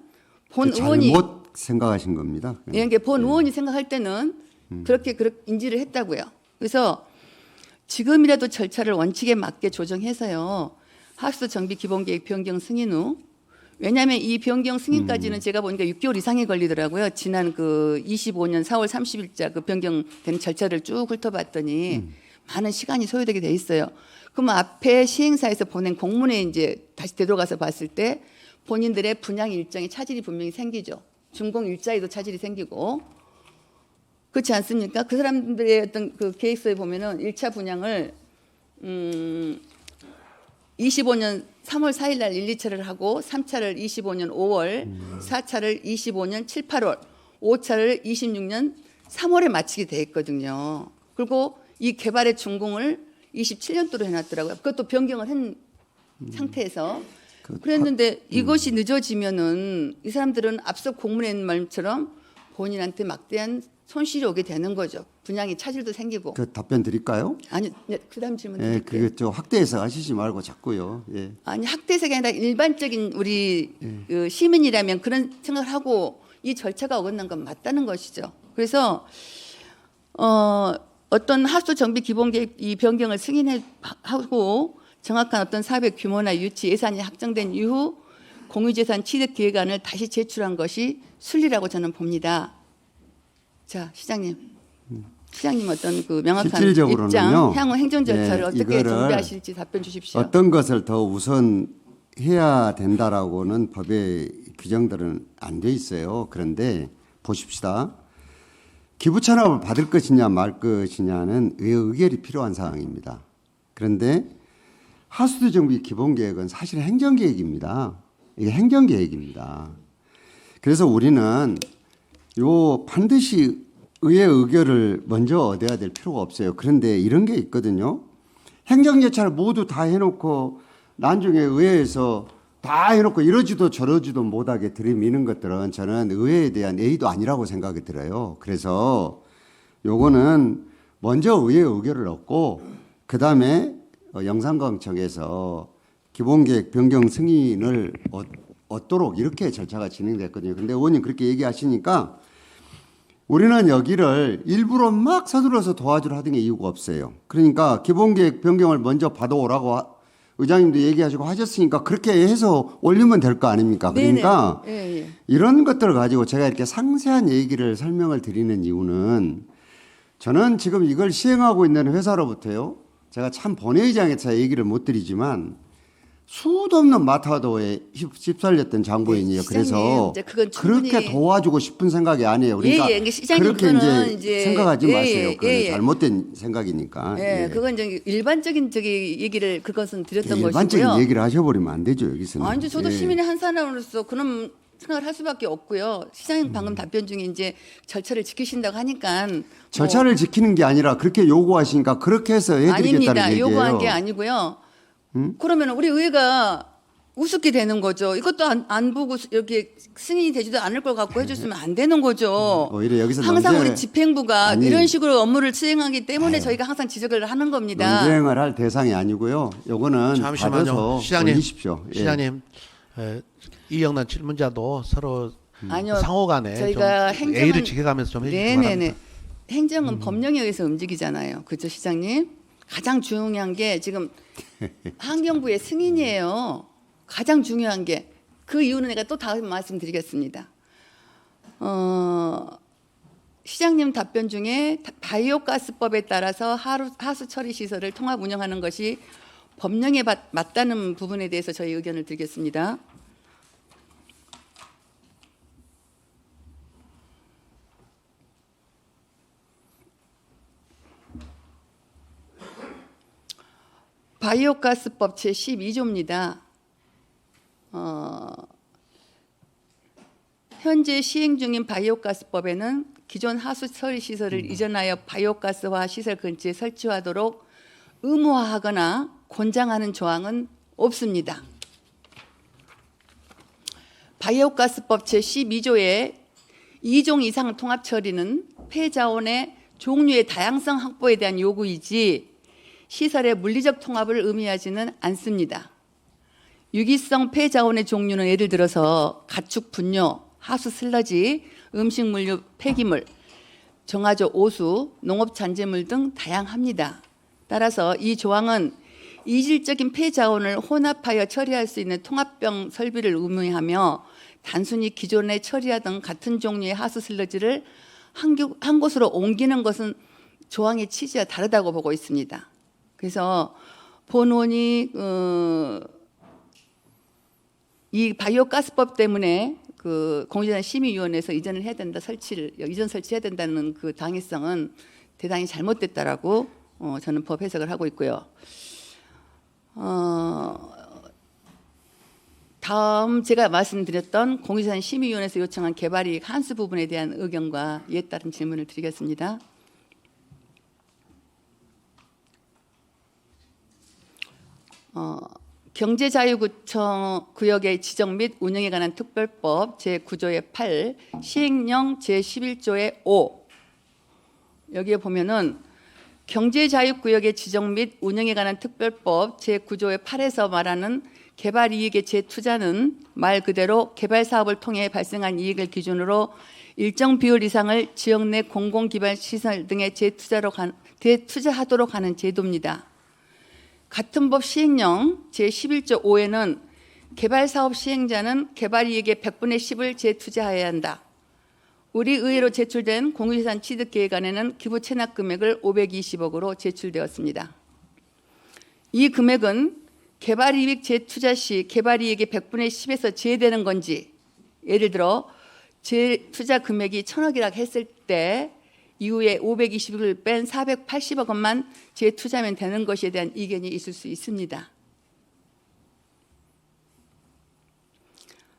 Speaker 1: 본 의원이
Speaker 3: 잘못 생각하신 겁니다.
Speaker 1: 예, 이게 본 의원이 생각할 때는 그렇게 인지를 했다고요. 그래서 지금이라도 절차를 원칙에 맞게 조정해서요. 하수 정비 기본계획 변경 승인 후 왜냐하면 이 변경 승인까지는 제가 보니까 6개월 이상이 걸리더라고요. 지난 그 25년 4월 30일자 그 변경된 절차를 쭉 훑어봤더니 많은 시간이 소요되게 돼 있어요. 그럼 앞에 시행사에서 보낸 공문에 이제 다시 되돌아가서 봤을 때 본인들의 분양 일정에 차질이 분명히 생기죠. 준공 일자에도 차질이 생기고 그렇지 않습니까? 그 사람들의 어떤 그 계획서에 보면은 1차 분양을 25년 3월 4일 날 1, 2차를 하고 3차를 25년 5월, 4차를 25년 7, 8월, 5차를 26년 3월에 마치게 돼 있거든요. 그리고 이 개발의 준공을 27년도로 해놨더라고요. 그것도 변경을 한 상태에서 그랬는데 이것이 늦어지면은 이 사람들은 앞서 공문에 있는 말처럼 본인한테 막대한 손실이 오게 되는 거죠. 분양이 차질도 생기고.
Speaker 3: 그 답변 드릴까요?
Speaker 1: 아니, 네, 그다음 질문
Speaker 3: 예,
Speaker 1: 드릴게요.
Speaker 3: 그게 좀 확대해서 하시지 말고 자꾸요. 예.
Speaker 1: 아니 학대색이 아니라 일반적인 우리 그 시민이라면 그런 생각을 하고 이 절차가 어긋난 건 맞다는 것이죠. 그래서 어떤 하수 정비 기본계획 이 변경을 승인하고 정확한 어떤 사업의 규모나 유치 예산이 확정된 이후 공유재산 취득 계획안을 다시 제출한 것이 순리라고 저는 봅니다. 자, 시장님 어떤 그 명확한
Speaker 3: 실질적으로는요,
Speaker 1: 입장, 향후 행정 절차를
Speaker 3: 예,
Speaker 1: 어떻게
Speaker 3: 이거를
Speaker 1: 준비하실지 답변 주십시오.
Speaker 3: 어떤 것을 더 우선 해야 된다라고는 법의 규정들은 안 돼 있어요. 그런데 보십시다. 기부 찬합을 받을 것이냐 말 것이냐는 의결이 필요한 사항입니다. 그런데 하수도 정비 기본계획은 사실 행정계획입니다. 이게 행정계획입니다. 그래서 우리는 반드시 의회 의결을 먼저 얻어야 될 필요가 없어요. 그런데 이런 게 있거든요. 행정제차를 모두 다 해놓고 나중에 의회에서 다 해놓고 이러지도 저러지도 못하게 들이미는 것들은 저는 의회에 대한 예의도 아니라고 생각이 들어요. 그래서 요거는 먼저 의회 의결을 얻고 그다음에 영산광청에서 기본계획 변경 승인을 얻도록 이렇게 절차가 진행됐거든요. 근데 의원님 그렇게 얘기하시니까 우리는 여기를 일부러 막 서둘러서 도와주려 하던 게 이유가 없어요. 그러니까 기본계획 변경을 먼저 받아오라고 의장님도 얘기하시고 하셨으니까 그렇게 해서 올리면 될 거 아닙니까? 그러니까
Speaker 1: 예.
Speaker 3: 이런 것들을 가지고 제가 이렇게 상세한 얘기를 설명을 드리는 이유는 저는 지금 이걸 시행하고 있는 회사로부터요. 제가 참 본회의장에서 얘기를 못 드리지만 수도 없는 마타도에 휩쓸렸던 장부인이에요.
Speaker 1: 네,
Speaker 3: 그래서
Speaker 1: 이제 그건 충분히
Speaker 3: 그렇게 도와주고 싶은 생각이 아니에요. 그러니까
Speaker 1: 그러니까 시장님
Speaker 3: 그렇게
Speaker 1: 그거는
Speaker 3: 이제 생각하지 마세요. 그건
Speaker 1: 예.
Speaker 3: 잘못된 생각이니까.
Speaker 1: 예, 그건 이제 일반적인 얘기를 그것은 드렸던
Speaker 3: 일반적인
Speaker 1: 것이고요.
Speaker 3: 얘기를 하셔버리면 안 되죠 여기서는.
Speaker 1: 아니, 저도
Speaker 3: 예.
Speaker 1: 시민의 한 사람으로서 그런 생각을 할 수밖에 없고요. 시장님 방금 답변 중에 이제 절차를 지키신다고 하니까
Speaker 3: 절차를 지키는 게 아니라 그렇게 요구하시니까 그렇게 해서 해드리겠다는
Speaker 1: 아닙니다.
Speaker 3: 얘기예요.
Speaker 1: 요구한 게 아니고요. 그러면 우리 의회가 우습게 되는 거죠. 이것도 안 보고 이렇게 승인이 되지도 않을 걸 갖고 해줬으면 안 되는 거죠.
Speaker 3: 오히려 여기서
Speaker 1: 항상
Speaker 3: 논쟁을-
Speaker 1: 우리 집행부가
Speaker 3: 아니.
Speaker 1: 이런 식으로 업무를 수행하기 때문에 저희가 항상 지적을 하는 겁니다.
Speaker 3: 논쟁을 할 대상이 아니고요. 요거는
Speaker 2: 잠시만요.
Speaker 3: 받아서
Speaker 2: 시장님,
Speaker 3: 올리십시오. 예.
Speaker 2: 시장님, 이영란 질문자도 서로
Speaker 1: 아니요.
Speaker 2: 상호간에
Speaker 1: 저희가
Speaker 2: 좀
Speaker 1: 행정은-
Speaker 2: 예의를 지켜가면서 좀 해주시기
Speaker 1: 네네네.
Speaker 2: 바랍니다.
Speaker 1: 행정은 법령에 의해서 움직이잖아요. 그렇죠, 시장님? 가장 중요한 게 지금 환경부의 승인이에요. 가장 중요한 게 그 이유는 내가 또 다음 말씀드리겠습니다. 시장님 답변 중에 바이오가스법에 따라서 하수 처리 시설을 통합 운영하는 것이 법령에 맞다는 부분에 대해서 저희 의견을 드리겠습니다. 바이오가스법 제12조입니다. 현재 시행 중인 바이오가스법에는 기존 하수 처리 시설을 이전하여 바이오가스화 시설 근처에 설치하도록 의무화하거나 권장하는 조항은 없습니다. 바이오가스법 제12조의 2종 이상 통합 처리는 폐자원의 종류의 다양성 확보에 대한 요구이지 시설의 물리적 통합을 의미하지는 않습니다. 유기성 폐자원의 종류는 예를 들어서 가축 분뇨, 하수 슬러지, 음식물류 폐기물, 정화조 오수, 농업 잔재물 등 다양합니다. 따라서 이 조항은 이질적인 폐자원을 혼합하여 처리할 수 있는 통합병 설비를 의미하며 단순히 기존에 처리하던 같은 종류의 하수 슬러지를 한 곳으로 옮기는 것은 조항의 취지와 다르다고 보고 있습니다. 그래서 본원이 이 바이오가스법 때문에 그 공정한 심의위원회에서 이전을 해야 된다, 이전 설치해야 된다는 그 당위성은 대단히 잘못됐다라고 저는 법 해석을 하고 있고요. 다음 제가 말씀드렸던 공유산 심의위원회에서 요청한 개발이익 한수 부분에 대한 의견과 이에 따른 질문을 드리겠습니다. 경제자유구청 구역의 지정 및 운영에 관한 특별법 제9조의 8, 시행령 제11조의 5 여기에 보면은 경제자유구역의 지정 및 운영에 관한 특별법 제9조의 8에서 말하는 개발이익의 재투자는 말 그대로 개발사업을 통해 발생한 이익을 기준으로 일정 비율 이상을 지역 내 공공기반시설 등의 재투자하도록 하는 제도입니다. 같은 법 시행령 제11조 5에는 개발사업 시행자는 개발이익의 100분의 10을 재투자해야 한다. 우리 의회로 제출된 공유재산 취득계획안에는 기부 체납 금액을 520억으로 제출되었습니다. 이 금액은 개발이익 재투자 시 개발이익의 100분의 10에서 제외되는 건지, 예를 들어 재투자 금액이 1,000억이라고 했을 때 이후에 520억을 뺀 480억 원만 재투자하면 되는 것에 대한 이견이 있을 수 있습니다.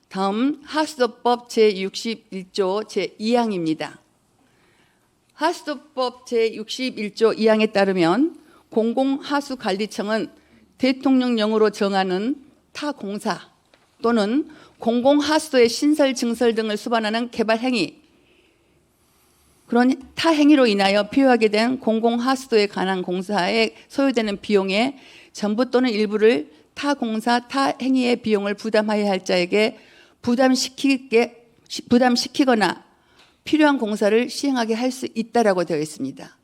Speaker 1: 다음 하수도법 제61조 제2항입니다. 하수도법 제61조 2항에 따르면 공공하수관리청은 대통령령으로 정하는 타 공사 또는 공공하수도의 신설, 증설 등을 수반하는 개발 행위, 그런 타 행위로 인하여 필요하게 된 공공하수도에 관한 공사에 소요되는 비용의 전부 또는 일부를 타 공사, 타 행위의 비용을 부담하여야 할 자에게 부담시키거나 필요한 공사를 시행하게 할 수 있다라고 되어 있습니다.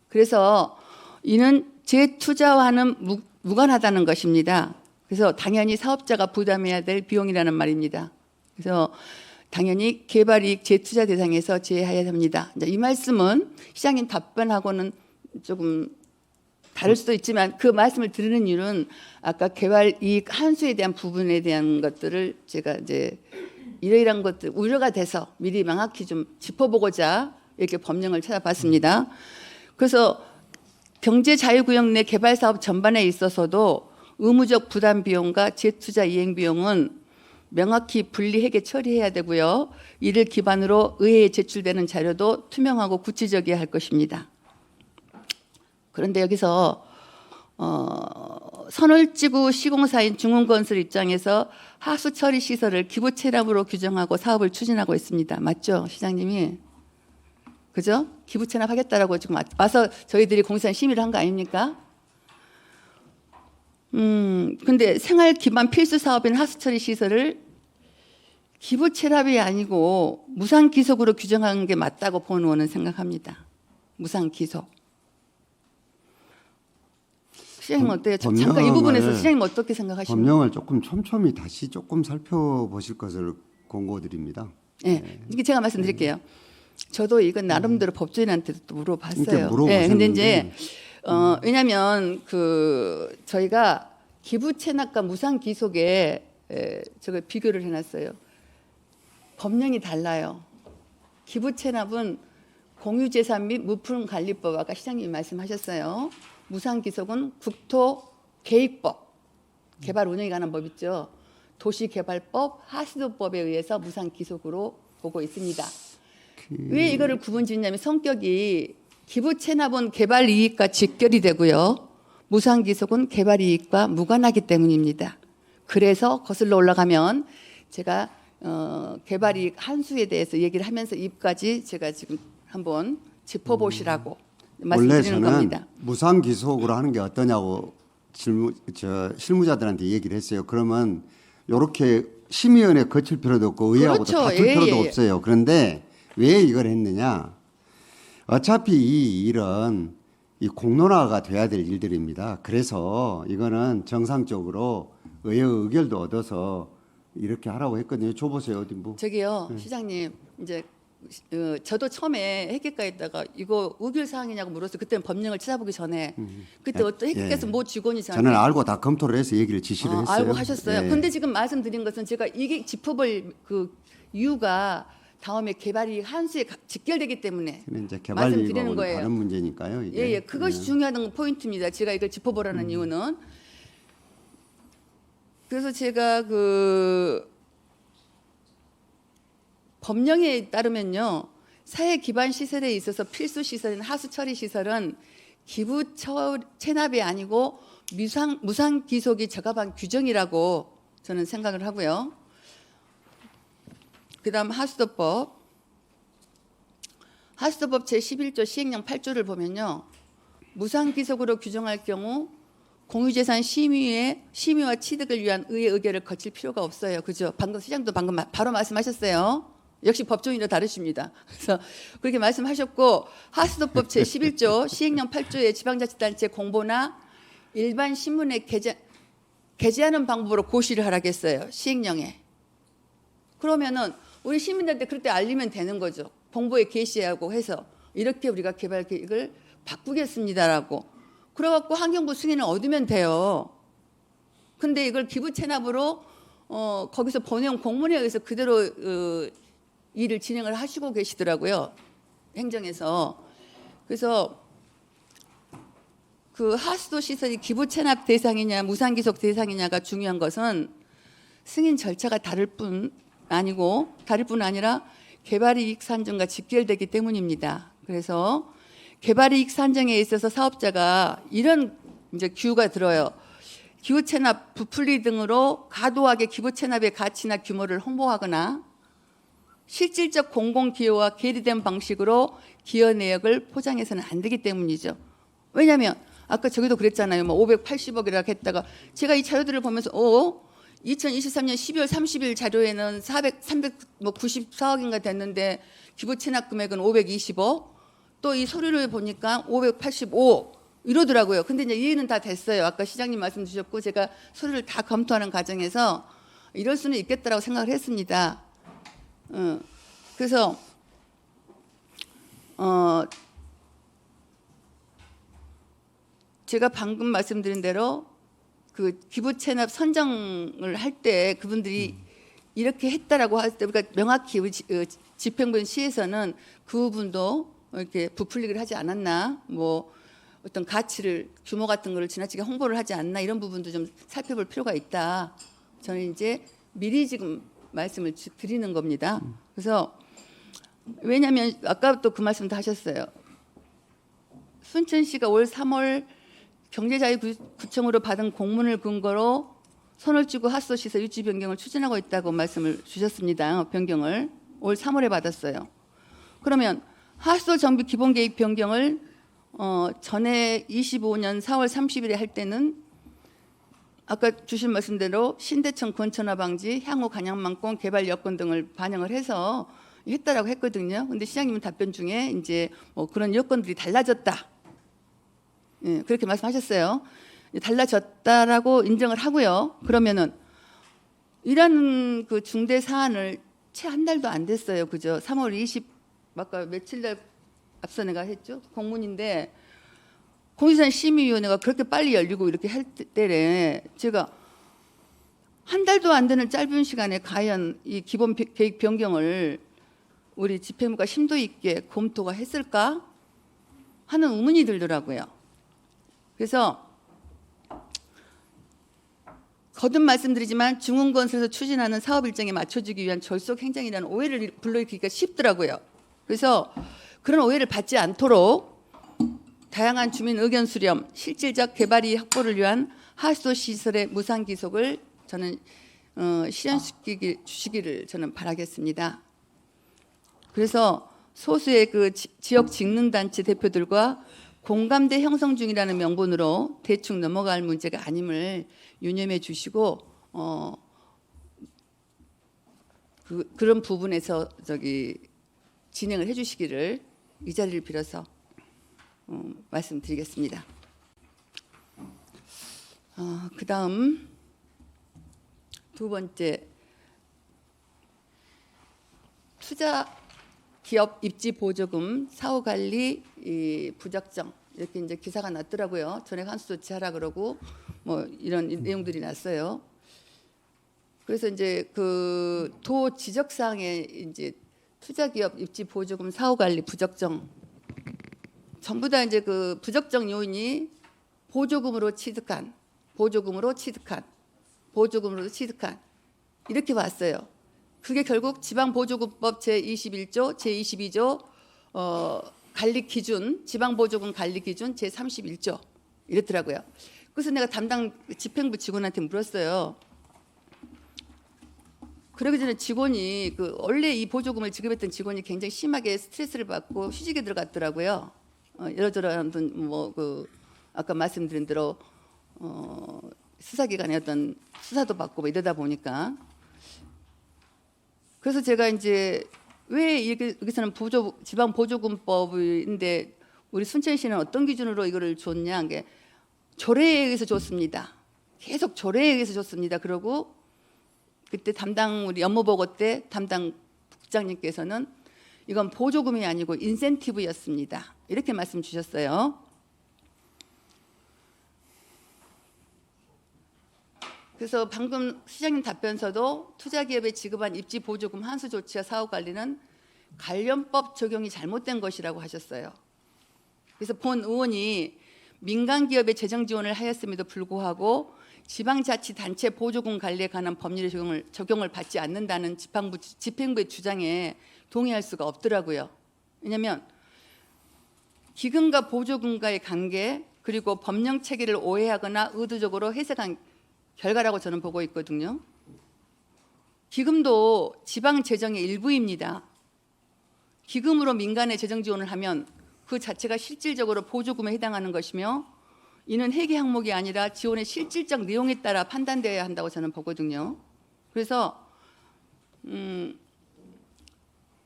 Speaker 1: 그래서 이는 재투자와는 무관하다는 것입니다. 그래서 당연히 사업자가 부담해야 될 비용이라는 말입니다. 그래서 당연히 개발이익 재투자 대상에서 제외해야 합니다. 이 말씀은 시장님 답변하고는 조금 다를 수도 있지만 그 말씀을 드리는 이유는 아까 개발이익 한수에 대한 부분에 대한 것들을 제가 이제 이러이러한 것들 우려가 돼서 미리 명확히 좀 짚어보고자 이렇게 법령을 찾아봤습니다. 그래서 경제자유구역 내 개발사업 전반에 있어서도 의무적 부담 비용과 재투자 이행 비용은 명확히 분리해게 처리해야 되고요. 이를 기반으로 의회에 제출되는 자료도 투명하고 구체적이어야 할 것입니다. 그런데 여기서 선을지구 시공사인 중흥건설 입장에서 하수처리 시설을 기부체납으로 규정하고 사업을 추진하고 있습니다. 맞죠, 시장님이? 그죠? 기부체납하겠다라고 지금 와서 저희들이 공사한 심의를 한 거 아닙니까? 근데 생활 기반 필수 사업인 하수처리 시설을 기부체납이 아니고 무상기속으로 규정하는 게 맞다고 본의원은 생각합니다. 무상기속. 시장님 어때요? 잠깐 이 부분에서 시장님 어떻게 생각하십니까?
Speaker 3: 법령을 조금 촘촘히 다시 조금 살펴보실 것을 공고드립니다.
Speaker 1: 네, 이게 제가 말씀드릴게요. 저도 이건 나름대로 법조인한테도 또 물어봤어요.
Speaker 3: 그러니까 물어보셨는데.
Speaker 1: 근데 이제 왜냐하면 그 저희가 기부체납과 무상기속에 저걸 비교를 해놨어요. 법령이 달라요. 기부체납은 공유재산 및 무품관리법 아까 시장님이 말씀하셨어요. 무상기속은 국토계획법, 개발 운영에 관한 법 있죠. 도시개발법, 하수도법에 의해서 무상기속으로 보고 있습니다. 왜 이거를 구분짓냐면 성격이 기부체납은 개발이익과 직결이 되고요. 무상기속은 개발이익과 무관하기 때문입니다. 그래서 거슬러 올라가면 제가 개발이익 한수에 대해서 얘기를 하면서 입까지 제가 지금 한번 짚어보시라고 말씀드리는 겁니다.
Speaker 3: 원래 저는 무상기속으로 하는 게 어떠냐고 실무자들한테 얘기를 했어요. 그러면 이렇게 심의원에 거칠 필요도 없고 의회하고도
Speaker 1: 그렇죠.
Speaker 3: 다툴 필요도 없어요. 그런데 왜 이걸 했느냐? 어차피 이 일은 이 공론화가 돼야 될 일들입니다. 그래서 이거는 정상적으로 의회 의결도 얻어서 이렇게 하라고 했거든요. 줘보세요. 어디 뭐.
Speaker 1: 저기요, 시장님 이제 저도 처음에 핵개과에다가 이거 의결 사항이냐고 물었어요. 그때는 법령을 찾아보기 전에 그때 어떤 핵개께서 뭐 직원이 저한테
Speaker 3: 저는 알고 다 검토를 해서 얘기를 지시를 했어요.
Speaker 1: 알고 하셨어요.
Speaker 3: 네.
Speaker 1: 근데 지금 말씀드린 것은 제가 이게 짚어볼 그 이유가 다음에 개발이 한수에 직결되기 때문에
Speaker 3: 이제
Speaker 1: 말씀드리는
Speaker 3: 개발이익하고는
Speaker 1: 거예요.
Speaker 3: 다른 문제니까요. 이게.
Speaker 1: 예, 그것이 중요한 포인트입니다. 제가 이걸 짚어보라는 이유는 그래서 제가 그 법령에 따르면요, 사회 기반 시설에 있어서 필수 시설인 하수 처리 시설은 기부 체납이 아니고 무상 기속이 적합한 규정이라고 저는 생각을 하고요. 그다음 하수도법 제11조 시행령 8조를 보면요, 무상 기속으로 규정할 경우 공유재산 심의와 취득을 위한 의회 의결을 거칠 필요가 없어요. 그죠? 방금 시장도 방금 바로 말씀하셨어요. 역시 법조인도 다르십니다. 그래서 그렇게 말씀하셨고, 하수도법 제11조 시행령 8조의 지방자치단체 공보나 일반 신문에 게재하는 방법으로 고시를 하라겠어요. 시행령에. 그러면은 우리 시민들한테 그럴 때 알리면 되는 거죠. 공보에 게시하고 해서 이렇게 우리가 개발 계획을 바꾸겠습니다라고. 그래갖고 환경부 승인을 얻으면 돼요. 근데 이걸 기부 체납으로 거기서 보내온 공문에 의해서 그대로 일을 진행을 하시고 계시더라고요. 행정에서. 그래서 그 하수도 시설이 기부 체납 대상이냐 무상기속 대상이냐가 중요한 것은 승인 절차가 다를 뿐 아니라 개발이익 산정과 직결되기 때문입니다. 그래서 개발이익 산정에 있어서 사업자가 이런 이제 기후가 들어요. 기후 체납, 부풀리 등으로 과도하게 기후 체납의 가치나 규모를 홍보하거나 실질적 공공 기여와 괴리된 방식으로 기여 내역을 포장해서는 안 되기 때문이죠. 왜냐하면 아까 저기도 그랬잖아요. 뭐 580억이라고 했다가 제가 이 자료들을 보면서 2023년 12월 30일 자료에는 394억인가 됐는데 기부 체납 금액은 520억. 또 이 서류를 보니까 585억 이러더라고요. 근데 이제 이해는 다 됐어요. 아까 시장님 말씀 주셨고 제가 서류를 다 검토하는 과정에서 이럴 수는 있겠다라고 생각을 했습니다. 그래서 제가 방금 말씀드린 대로 그 기부 체납 선정을 할 때 그분들이 이렇게 했다라고 할 때 그러니까 명확히 집행부인 시에서는 그 부분도 이렇게 부풀리기를 하지 않았나, 뭐 어떤 가치를 규모 같은 거를 지나치게 홍보를 하지 않나 이런 부분도 좀 살펴볼 필요가 있다. 저는 이제 미리 지금 말씀을 드리는 겁니다. 그래서 왜냐하면 아까 또 그 말씀도 하셨어요. 순천시가 올 3월 경제자유구청으로 받은 공문을 근거로 손을 쥐고 핫소 시설 유치 변경을 추진하고 있다고 말씀을 주셨습니다. 변경을 올 3월에 받았어요. 그러면 핫소 정비 기본 계획 변경을 전에 25년 4월 30일에 할 때는 아까 주신 말씀대로 신대청 건천화 방지, 향후 간양망권 개발 여건 등을 반영을 해서 했다라고 했거든요. 근데 시장님 답변 중에 이제 뭐 그런 여건들이 달라졌다. 예, 그렇게 말씀하셨어요. 달라졌다라고 인정을 하고요. 그러면은 이런 그 중대 사안을 채 한 달도 안 됐어요. 그죠? 3월 20 아까 며칠 날 앞서 내가 했죠. 공문인데 공유산 심의위원회가 그렇게 빨리 열리고 이렇게 할 때에 제가 한 달도 안 되는 짧은 시간에 과연 이 기본 계획 변경을 우리 집행부가 심도 있게 검토가 했을까 하는 의문이 들더라고요. 그래서 거듭 말씀드리지만 중흥건설에서 추진하는 사업 일정에 맞춰주기 위한 졸속 행정이라는 오해를 불러일으키기가 쉽더라고요. 그래서 그런 오해를 받지 않도록 다양한 주민 의견 수렴, 실질적 개발이 확보를 위한 하수도 시설의 무상 기속을 저는 실현시키기를 저는 바라겠습니다. 그래서 소수의 그 지역 직능단체 대표들과 공감대 형성 중이라는 명분으로 대충 넘어갈 문제가 아님을 유념해 주시고 그런 부분에서 진행을 해주시기를 이 자리를 빌어서 말씀드리겠습니다. 그다음 두 번째 투자 기업 입지 보조금 사후 관리 부적정 이렇게 이제 기사가 났더라고요. 전액 환수 조치하라 그러고 뭐 이런 내용들이 났어요. 그래서 이제 그 도 지적 사항에 이제 투자 기업 입지 보조금 사후 관리 부적정 전부 다 이제 그 부적정 요인이 보조금으로 취득한 이렇게 왔어요. 그게 결국 지방보조금법 제21조, 제22조 관리 기준, 지방보조금 관리 기준 제31조 이랬더라고요. 그래서 내가 담당 집행부 직원한테 물었어요. 그러기 전에 직원이 원래 이 보조금을 지급했던 직원이 굉장히 심하게 스트레스를 받고 휴직에 들어갔더라고요. 이러저러한 아까 말씀드린 대로 수사기관의 어떤 수사도 받고 뭐 이러다 보니까 그래서 제가 이제 왜 여기서는 지방 보조금법인데 우리 순천시는 어떤 기준으로 이거를 줬냐 한 게 조례에 의해서 줬습니다. 계속 조례에 의해서 줬습니다. 그러고 그때 담당 우리 업무보고 때 담당 국장님께서는 이건 보조금이 아니고 인센티브였습니다. 이렇게 말씀 주셨어요. 그래서 방금 시장님 답변서도 투자기업에 지급한 입지 보조금 환수 조치와 사후 관리는 관련법 적용이 잘못된 것이라고 하셨어요. 그래서 본 의원이 민간 기업에 재정 지원을 하였음에도 불구하고 지방자치단체 보조금 관리에 관한 법률의 적용을 받지 않는다는 집행부의 주장에 동의할 수가 없더라고요. 왜냐하면 기금과 보조금과의 관계 그리고 법령 체계를 오해하거나 의도적으로 해석한 결과라고 저는 보고 있거든요. 기금도 지방 재정의 일부입니다. 기금으로 민간에 재정 지원을 하면 그 자체가 실질적으로 보조금에 해당하는 것이며 이는 회계 항목이 아니라 지원의 실질적 내용에 따라 판단되어야 한다고 저는 보거든요. 그래서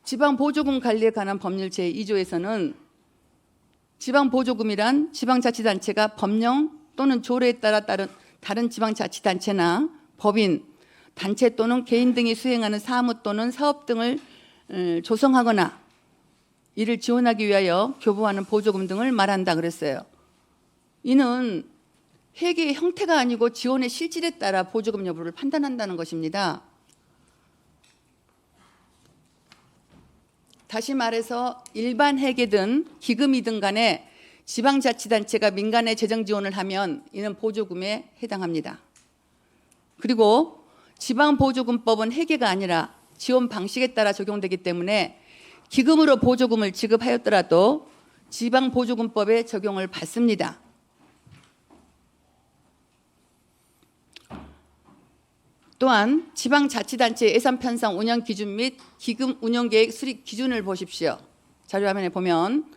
Speaker 1: 지방보조금 관리에 관한 법률 제2조에서는 지방보조금이란 지방자치단체가 법령 또는 조례에 따라 다른 지방자치단체나 법인, 단체 또는 개인 등이 수행하는 사무 또는 사업 등을 조성하거나 이를 지원하기 위하여 교부하는 보조금 등을 말한다 그랬어요. 이는 회계의 형태가 아니고 지원의 실질에 따라 보조금 여부를 판단한다는 것입니다. 다시 말해서 일반 회계든 기금이든 간에 지방자치단체가 민간에 재정 지원을 하면 이는 보조금에 해당합니다. 그리고 지방보조금법은 회계가 아니라 지원 방식에 따라 적용되기 때문에 기금으로 보조금을 지급하였더라도 지방보조금법에 적용을 받습니다. 또한 지방자치단체 예산 편성 운영 기준 및 기금 운영계획 수립 기준을 보십시오. 자료화면에 보면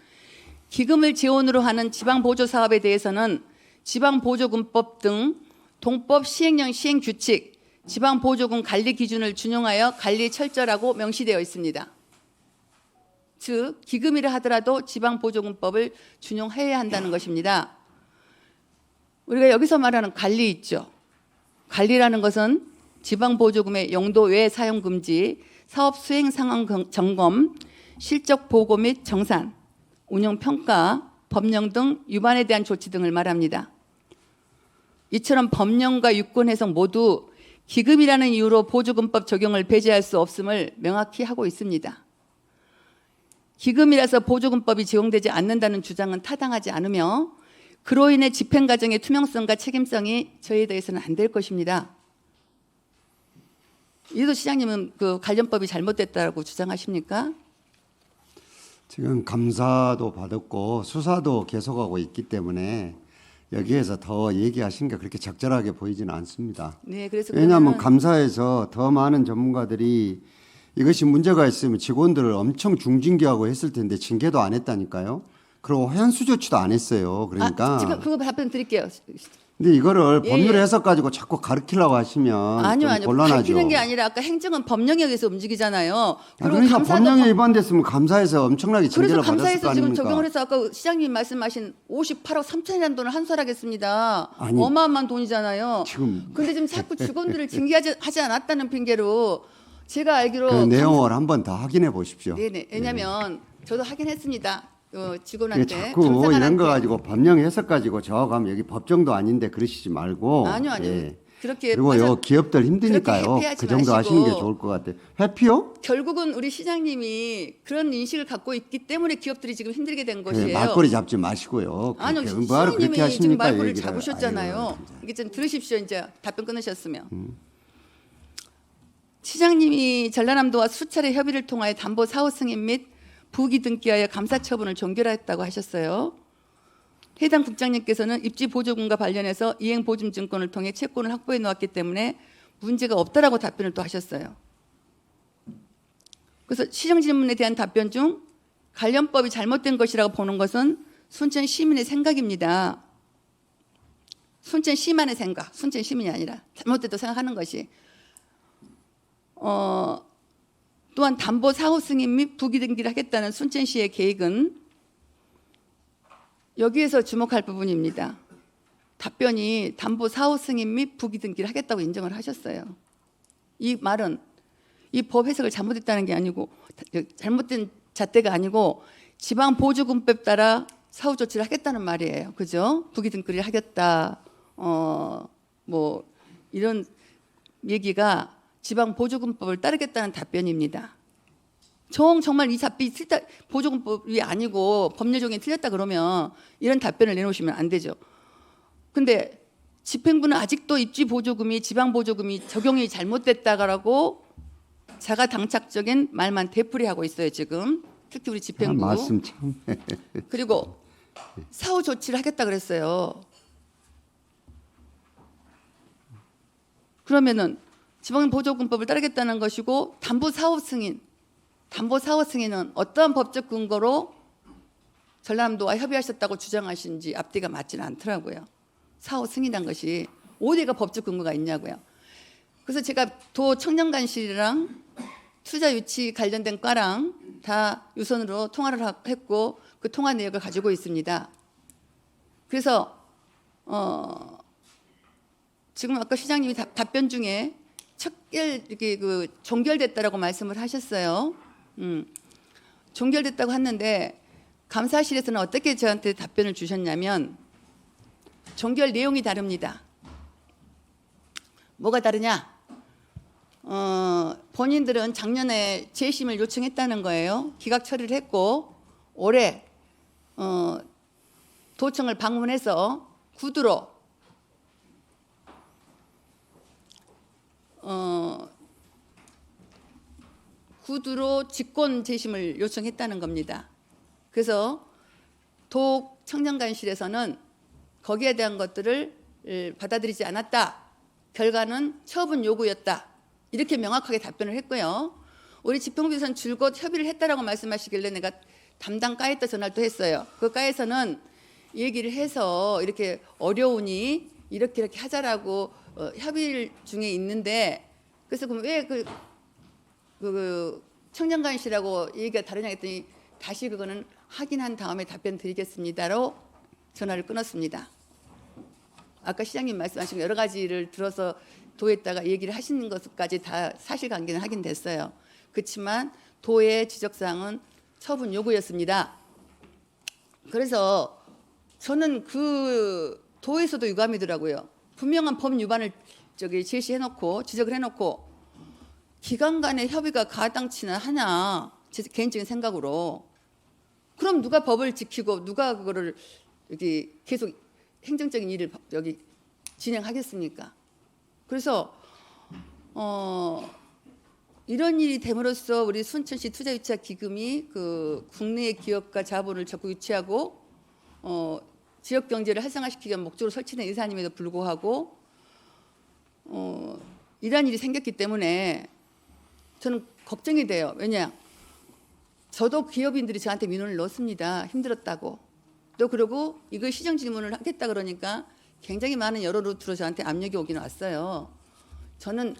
Speaker 1: 기금을 재원으로 하는 지방보조사업에 대해서는 지방보조금법 등 동법 시행령 시행규칙, 지방보조금 관리 기준을 준용하여 관리 철저하고 명시되어 있습니다. 즉 기금이라 하더라도 지방보조금법을 준용해야 한다는 것입니다. 우리가 여기서 말하는 관리 있죠. 관리라는 것은 지방보조금의 용도 외 사용 금지, 사업 수행 상황 점검, 실적 보고 및 정산, 운영 평가, 법령 등 위반에 대한 조치 등을 말합니다. 이처럼 법령과 유권 해석 모두 기금이라는 이유로 보조금법 적용을 배제할 수 없음을 명확히 하고 있습니다. 기금이라서 보조금법이 적용되지 않는다는 주장은 타당하지 않으며 그로 인해 집행 과정의 투명성과 책임성이 저해돼서는 안 될 것입니다. 이도 시장님은 그 관련법이 잘못됐다고 주장하십니까?
Speaker 3: 지금 감사도 받았고 수사도 계속하고 있기 때문에 여기에서 더 얘기하신 게 그렇게 적절하게 보이지는 않습니다.
Speaker 1: 네, 그래서
Speaker 3: 왜냐하면 감사에서 더 많은 전문가들이 이것이 문제가 있으면 직원들을 엄청 중징계하고 했을 텐데 징계도 안 했다니까요. 그리고 현수 조치도 안 했어요. 그러니까.
Speaker 1: 지금 그거 답변 드릴게요.
Speaker 3: 근데 이거를
Speaker 1: 예,
Speaker 3: 법률
Speaker 1: 예.
Speaker 3: 해석 가지고 자꾸 가르치려고 하시면
Speaker 1: 아니요.
Speaker 3: 좀 곤란하죠.
Speaker 1: 가르치는 게 아니라 아까 행정은 법령에 의해서 움직이잖아요.
Speaker 3: 그러니까
Speaker 1: 감사도
Speaker 3: 법령에 위반됐으면 감사에서 엄청나게
Speaker 1: 그래서
Speaker 3: 징계를 받았을
Speaker 1: 감사에서
Speaker 3: 거
Speaker 1: 지금
Speaker 3: 아닙니까?
Speaker 1: 적용을 해서 아까 시장님 말씀하신 58억 3천이라는 돈을 환수하겠습니다.
Speaker 3: 아니,
Speaker 1: 어마어마한 돈이잖아요.
Speaker 3: 지금
Speaker 1: 근데 지금 자꾸 직원들을 징계하지 않았다는 핑계로 제가 알기로
Speaker 3: 그 내용을 한번 더 확인해 보십시오.
Speaker 1: 네네. 왜냐하면 저도 확인했습니다.
Speaker 3: 이게
Speaker 1: 직원한테
Speaker 3: 자꾸 이런
Speaker 1: 감사관한테.
Speaker 3: 거 가지고 법령 해석 가지고 저하면 여기 법정도 아닌데 그러시지 말고.
Speaker 1: 아니요.
Speaker 3: 예.
Speaker 1: 그렇게
Speaker 3: 그리고 요 기업들 힘드니까요.
Speaker 1: 그렇게 회피하지
Speaker 3: 그 정도
Speaker 1: 마시고.
Speaker 3: 하시는 게 좋을 것 같아요. 회피요?
Speaker 1: 결국은 우리 시장님이 그런 인식을 갖고 있기 때문에 기업들이 지금 힘들게 된 것이에요.
Speaker 3: 네, 말꼬리 잡지 마시고요.
Speaker 1: 아니요,
Speaker 3: 그렇게 뭐하러 그렇게
Speaker 1: 시장님이 지금
Speaker 3: 하십니까?
Speaker 1: 말꼬리를
Speaker 3: 얘기를.
Speaker 1: 잡으셨잖아요.
Speaker 3: 아이고, 진짜.
Speaker 1: 이게 좀 들으십시오. 이제 답변 끊으셨으면. 시장님이 전라남도와 수차례 협의를 통하여 담보 사후 승인 및 부기 등기하여 감사 처분을 종결했다고 하셨어요. 해당 국장님께서는 입지 보조금과 관련해서 이행 보증 증권을 통해 채권을 확보해 놓았기 때문에 문제가 없다라고 답변을 또 하셨어요. 그래서 시정 질문에 대한 답변 중 관련법이 잘못된 것이라고 보는 것은 순천 시민의 생각입니다. 순천 시만의 생각, 순천 시민이 아니라 잘못됐다고 생각하는 것이. 또한 담보 사후 승인 및 부기 등기를 하겠다는 순천시의 계획은 여기에서 주목할 부분입니다. 답변이 담보 사후 승인 및 부기 등기를 하겠다고 인정을 하셨어요. 이 말은 이 법 해석을 잘못했다는 게 아니고 잘못된 잣대가 아니고 지방보조금법 따라 사후 조치를 하겠다는 말이에요. 그죠? 부기 등기를 하겠다. 뭐 이런 얘기가 지방보조금법을 따르겠다는 답변입니다. 정말 이 답이 보조금법이 아니고 법률 적용이 틀렸다 그러면 이런 답변을 내놓으시면 안 되죠. 근데 집행부는 아직도 입지 보조금이 지방 보조금이 적용이 잘못됐다라고 자가 당착적인 말만 되풀이하고 있어요 지금. 특히 우리 집행부.
Speaker 3: 말씀 참.
Speaker 1: 그리고 사후 조치를 하겠다 그랬어요. 그러면은 지방보조금법을 따르겠다는 것이고 담보사업 승인은 어떠한 법적 근거로 전라남도와 협의하셨다고 주장하신지 앞뒤가 맞지는 않더라고요. 사업 승인한 것이 어디가 법적 근거가 있냐고요. 그래서 제가 도 청년관실이랑 투자 유치 관련된 과랑 다 유선으로 통화를 했고 그 통화 내역을 가지고 있습니다. 그래서 지금 아까 시장님이 답변 중에 이렇게 종결됐다라고 말씀을 하셨어요. 종결됐다고 했는데 감사실에서는 어떻게 저한테 답변을 주셨냐면 종결 내용이 다릅니다. 뭐가 다르냐? 본인들은 작년에 재심을 요청했다는 거예요. 기각 처리를 했고 올해 도청을 방문해서 구두로 직권 재심을 요청했다는 겁니다. 그래서 도 청년관실에서는 거기에 대한 것들을 받아들이지 않았다. 결과는 처분 요구였다. 이렇게 명확하게 답변을 했고요. 우리 집행부에서는 줄곧 협의를 했다라고 말씀하시길래 내가 담당 과에다 전화를 또 했어요. 그 과에서는 얘기를 해서 이렇게 어려우니 이렇게 하자라고 협의 중에 있는데 그래서 그럼 왜 그 청년관실하고 얘기가 다르냐 했더니 다시 그거는 확인한 다음에 답변 드리겠습니다로 전화를 끊었습니다. 아까 시장님 말씀하신 여러 가지를 들어서 도에다가 얘기를 하시는 것까지 다 사실관계는 확인됐어요. 그렇지만 도의 지적사항은 처분 요구였습니다. 그래서 저는 그 도에서도 유감이더라고요. 분명한 법 위반을 제시해놓고 지적을 해놓고 기관 간의 협의가 가당치나 하냐 제 개인적인 생각으로 그럼 누가 법을 지키고 누가 그거를 여기 계속 행정적인 일을 여기 진행하겠습니까? 그래서 이런 일이 됨으로써 우리 순천시 투자유치화 기금이 그 국내의 기업과 자본을 적극 유치하고 지역 경제를 활성화시키기 위한 목적으로 설치된 예산임에도 불구하고 이러한 일이 생겼기 때문에 저는 걱정이 돼요. 왜냐? 저도 기업인들이 저한테 민원을 넣습니다. 힘들었다고. 또 그러고 이걸 시정 질문을 하겠다 그러니까 굉장히 많은 여러 루트로 저한테 압력이 오긴 왔어요. 저는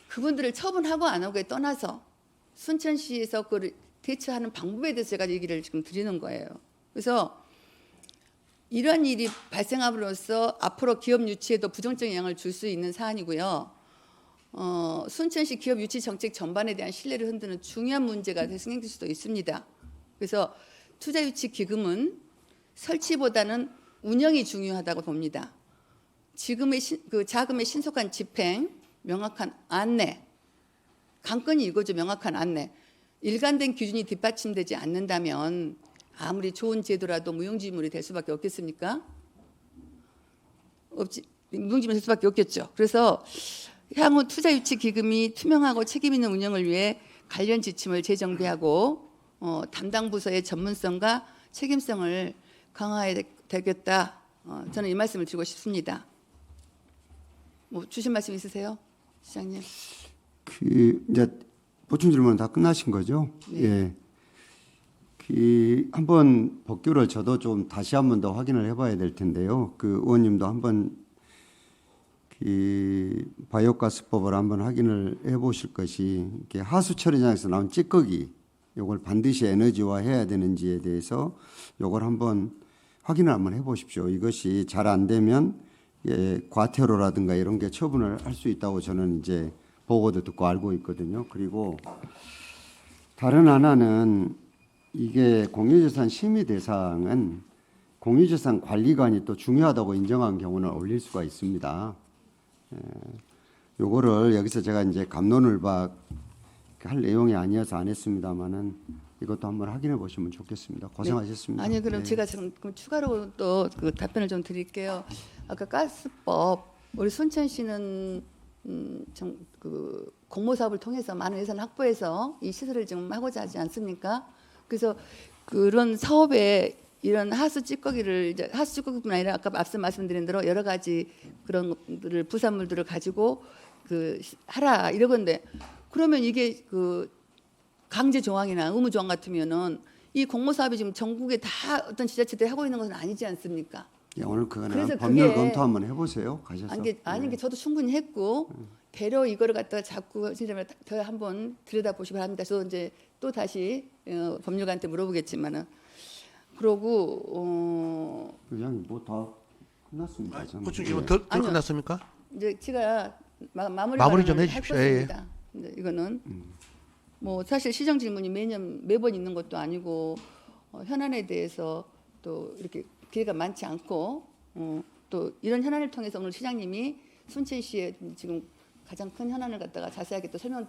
Speaker 1: 그분들을 처분하고 안 하고에 떠나서 순천시에서 그걸 대처하는 방법에 대해서 제가 얘기를 지금 드리는 거예요. 그래서 이러한 일이 발생함으로써 앞으로 기업 유치에도 부정적인 영향을 줄 수 있는 사안이고요. 순천시 기업 유치 정책 전반에 대한 신뢰를 흔드는 중요한 문제가 생길 수도 있습니다. 그래서 투자 유치 기금은 설치보다는 운영이 중요하다고 봅니다. 지금의 그 자금의 신속한 집행, 명확한 안내, 관건이 이거죠. 명확한 안내. 일관된 기준이 뒷받침되지 않는다면 아무리 좋은 제도라도 무용지물이 될 수밖에 없겠습니까? 무용지물이 될 수밖에 없겠죠. 그래서 향후 투자 유치 기금이 투명하고 책임 있는 운영을 위해 관련 지침을 재정비하고 담당 부서의 전문성과 책임성을 강화해야 되겠다. 저는 이 말씀을 드리고 싶습니다. 뭐 주신 말씀 있으세요, 시장님?
Speaker 3: 이제 보충 질문 다 끝나신 거죠?
Speaker 1: 네.
Speaker 3: 예. 한번 법규를 저도 좀 다시 한 번 더 확인을 해봐야 될 텐데요. 그 의원님도 한번 바이오가스법을 한번 확인을 해보실 것이 이렇게 하수 처리장에서 나온 찌꺼기 이걸 반드시 에너지화해야 되는지에 대해서 이걸 한번 확인을 한번 해보십시오. 이것이 잘 안 되면 과태료라든가 이런 게 처분을 할 수 있다고 저는 이제 보고도 듣고 알고 있거든요. 그리고 다른 하나는 이게 공유재산 심의 대상은 공유재산 관리관이 또 중요하다고 인정한 경우는 올릴 수가 있습니다. 요거를 여기서 제가 이제 갑론을박 할 내용이 아니어서 안 했습니다만은 이것도 한번 확인해 보시면 좋겠습니다. 고생하셨습니다.
Speaker 1: 아니 그럼
Speaker 3: 네.
Speaker 1: 제가 지금 추가로 또 그 답변을 좀 드릴게요. 아까 가스법 우리 순천 씨는 그 공모 사업을 통해서 많은 예산을 확보해서 이 시설을 지금 하고자 하지 않습니까? 그래서 그런 사업에 이런 하수 찌꺼기를 이제 하수 찌꺼기뿐 아니라 아까 앞서 말씀드린 대로 여러 가지 그런 것들을 부산물들을 가지고 그 하라 이러건데 그러면 이게 그 강제 조항이나 의무 조항 같으면은 이 공모 사업이 지금 전국에 다 어떤 지자체들이 하고 있는 것은 아니지 않습니까?
Speaker 3: 예, 오늘
Speaker 1: 그래서
Speaker 3: 그거는 법률
Speaker 1: 그게-
Speaker 3: 검토 한번 해보세요. 가셔서.
Speaker 1: 아니 게 저도 충분히 했고 배려 이거를 갖다가 자꾸 진짜 더 한번 들여다보시기 바랍니다. 저도 이제 또 다시 법률가한테 물어보겠지만은 그러고
Speaker 3: 의장님 뭐 다 끝났습니다. 저는.
Speaker 2: 보충
Speaker 3: 예.
Speaker 2: 질문 덜
Speaker 1: 아니요.
Speaker 2: 끝났습니까?
Speaker 1: 이제 제가 마무리
Speaker 2: 마무리 좀
Speaker 1: 발언을
Speaker 2: 해주십시오.
Speaker 1: 할
Speaker 2: 예,
Speaker 1: 것입니다. 근데 이거는 뭐 사실 시정 질문이 매번 있는 것도 아니고 현안에 대해서 또 이렇게 기회가 많지 않고 또 이런 현안을 통해서 오늘 시장님이 순천시의 지금 가장 큰 현안을 갖다가 자세하게 또 설명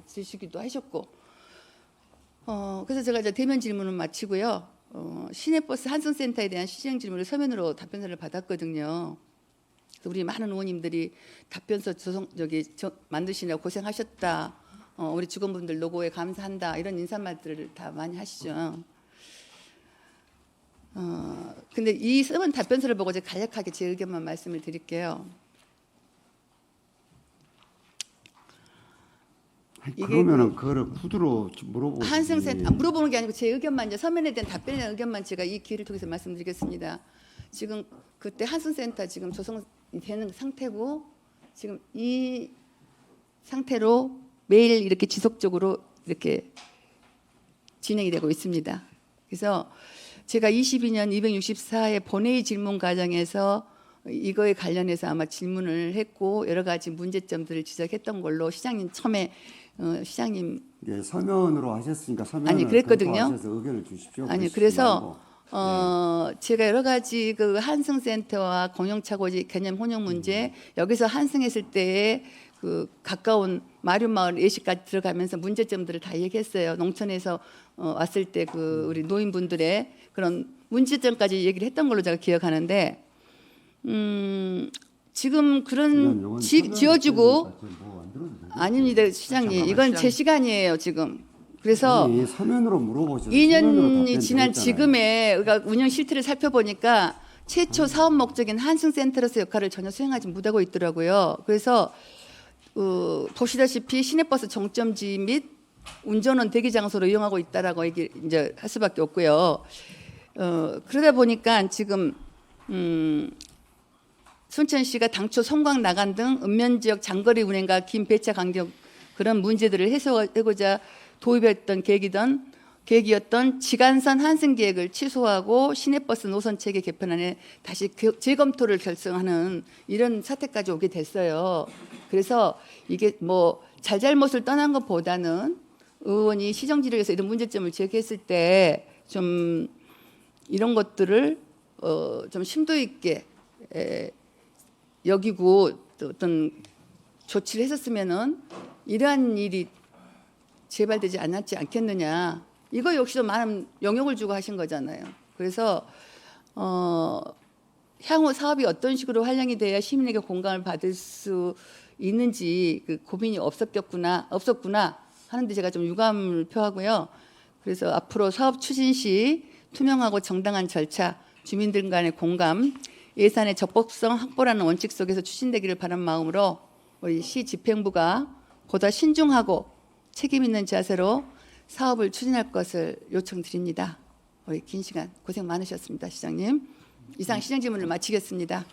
Speaker 1: 주시기도 하셨고 그래서 제가 이제 대면 질문은 마치고요. 시내버스 한승센터에 대한 시정 질문을 서면으로 답변서를 받았거든요. 그래서 우리 많은 의원님들이 답변서 만드시느라 고생하셨다. 우리 직원분들 노고에 감사한다. 이런 인사말들을 다 많이 하시죠. 근데 이 서면 답변서를 보고 제가 간략하게 제 의견만 말씀을 드릴게요.
Speaker 3: 아니,
Speaker 1: 이게
Speaker 3: 그러면은 그거를 구두로 물어보고
Speaker 1: 한승센터 물어보는 게 아니고 제 의견만 이제 서면에 대한 답변에 대한 의견만 제가 이 기회를 통해서 말씀드리겠습니다. 지금 그때 한승센터 지금 조성되는 상태고 지금 이 상태로 매일 이렇게 지속적으로 이렇게 진행이 되고 있습니다. 그래서 제가 22년 264회 본회의 질문 과정에서 이거에 관련해서 아마 질문을 했고 여러 가지 문제점들을 지적했던 걸로 시장님 처음에 시장님
Speaker 3: 예, 서면으로 하셨으니까 서면을
Speaker 1: 아니, 그랬거든요.
Speaker 3: 검토하셔서 의견을 주십시오.
Speaker 1: 아니
Speaker 3: 그러시지
Speaker 1: 그래서
Speaker 3: 말고.
Speaker 1: 제가 여러 가지 그 한승센터와 공영차고지 개념 혼용 문제 여기서 한승했을 때에 그 가까운 마륜마을 예시까지 들어가면서 문제점들을 다 얘기했어요. 농촌에서 왔을 때 그 우리 노인분들의 그런 문제점까지 얘기를 했던 걸로 제가 기억하는데 지금 그런
Speaker 3: 이건
Speaker 1: 지어주고
Speaker 3: 뭐안 들어도 돼요.
Speaker 1: 아닙니다 시장님 이건 제 시간이에요 지금. 그래서
Speaker 3: 아니, 서면으로 물어보셔서
Speaker 1: 2년이 지난 지금의 그러니까 운영 실태를 살펴보니까 최초 사업 목적인 한승센터로서 역할을 전혀 수행하지 못하고 있더라고요. 그래서 보시다시피 시내버스 정점지 및 운전원 대기 장소로 이용하고 있다라고 얘기 이제 할 수밖에 없고요. 그러다 보니까 지금 순천시가 당초 성곽 나간 등 읍면 지역 장거리 운행과 긴 배차 간격 그런 문제들을 해소하고자 도입했던 계획이었던 지간선 한승 계획을 취소하고 시내버스 노선 체계 개편안에 다시 재검토를 결정하는 이런 사태까지 오게 됐어요. 그래서 이게 뭐 잘잘못을 떠난 것보다는 의원이 시정지력에서 이런 문제점을 제기했을 때 좀 이런 것들을 좀 심도 있게 여기고 또 어떤 조치를 했었으면은 이러한 일이 재발되지 않겠느냐. 이거 역시도 많은 영역을 주고 하신 거잖아요. 그래서 향후 사업이 어떤 식으로 활용이 돼야 시민에게 공감을 받을 수 있는지 그 고민이 없었구나 하는데 제가 좀 유감을 표하고요. 그래서 앞으로 사업 추진 시 투명하고 정당한 절차, 주민들 간의 공감, 예산의 적법성 확보라는 원칙 속에서 추진되기를 바라는 마음으로 우리 시 집행부가 보다 신중하고 책임 있는 자세로 사업을 추진할 것을 요청드립니다. 우리 긴 시간 고생 많으셨습니다, 시장님. 이상 시정 질문을 마치겠습니다.